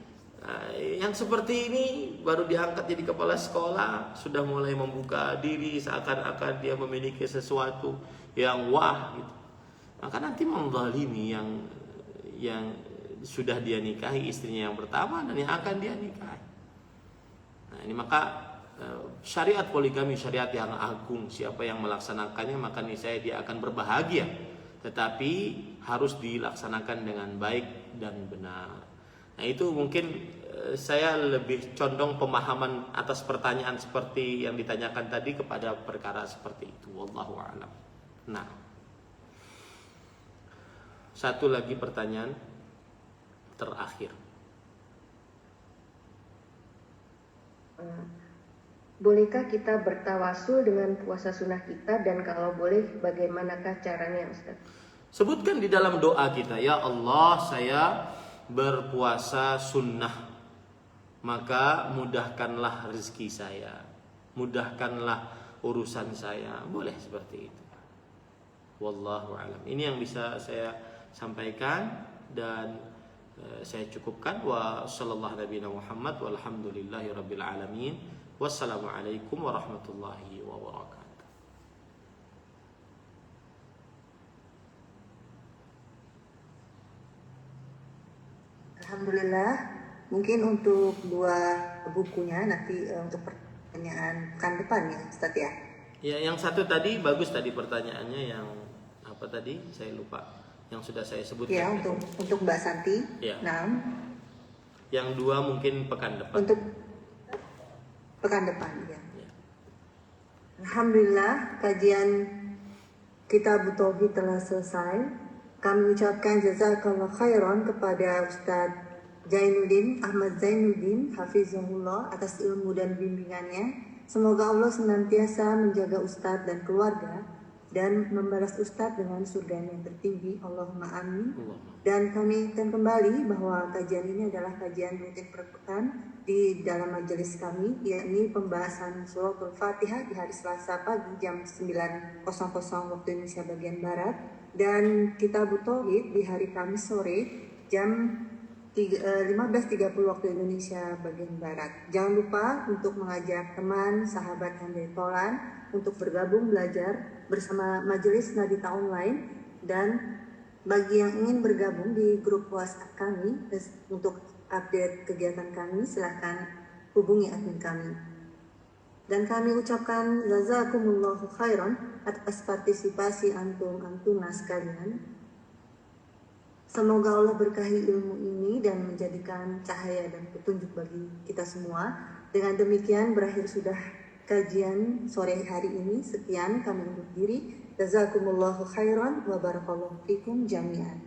Yang seperti ini baru diangkat jadi kepala sekolah, sudah mulai membuka diri seakan-akan dia memiliki sesuatu yang wah gitu. Maka nanti menzalimi yang sudah dia nikahi istrinya yang pertama dan yang akan dia nikahi. Nah, ini maka syariat poligami syariat yang agung. Siapa yang melaksanakannya maka niscaya dia akan berbahagia. Tetapi harus dilaksanakan dengan baik dan benar. Nah, itu mungkin saya lebih condong pemahaman atas pertanyaan seperti yang ditanyakan tadi kepada perkara seperti itu. Wallahu a'lam. Nah, satu lagi pertanyaan terakhir.
Bolehkah kita bertawasul dengan puasa sunnah kita, dan kalau boleh bagaimanakah caranya, Ustaz?
Sebutkan di dalam doa kita, ya Allah, saya berpuasa sunnah, maka mudahkanlah rezeki saya, mudahkanlah urusan saya. Boleh seperti itu. Wallahu a'lam. Ini yang bisa saya sampaikan dan saya cukupkan. Wa sallallahu nabiyana Muhammad walhamdulillahi rabbil alamin. Wassalamualaikum warahmatullahi wabarakatuh.
Alhamdulillah. Mungkin untuk dua bukunya nanti untuk pertanyaan pekan depan ya Ustaz ya.
Ya, yang satu tadi bagus tadi pertanyaannya, yang apa tadi? Saya lupa. Yang sudah saya sebutkan.
Ya, untuk Mbak Santi.
Ya.
Nah.
Yang dua mungkin pekan depan.
Untuk pekan depan ya. Alhamdulillah, kajian Kitab Tauhid telah selesai. Kami ucapkan jazakallah khairan kepada Ustadz Ahmad Zainuddin Hafizahullah atas ilmu dan bimbingannya. Semoga Allah senantiasa menjaga Ustadz dan keluarga dan membalas Ustadz dengan surga yang tertinggi. Allahumma amin. Dan kami akan kembali bahwa kajian ini adalah kajian rutin per pekan di dalam majelis kami, yakni pembahasan suratul Fatihah di hari Selasa pagi jam 9.00 waktu Indonesia bagian Barat, dan Kitabut Tauhid di hari Kamis sore jam 15.30 waktu Indonesia bagian Barat. Jangan lupa untuk mengajak teman, sahabat Handai Tolan untuk bergabung belajar bersama Majelis Nadita Online, dan bagi yang ingin bergabung di grup WhatsApp kami untuk update kegiatan kami, silahkan hubungi admin kami. Dan kami ucapkan jazakumullahu khairan atas partisipasi antuna sekalian. Semoga Allah berkahi ilmu ini dan menjadikan cahaya dan petunjuk bagi kita semua. Dengan demikian berakhir sudah kajian sore hari ini. Sekian, kami undur diri. Jazakumullahu khairan wa barakallahu fikum jami'an.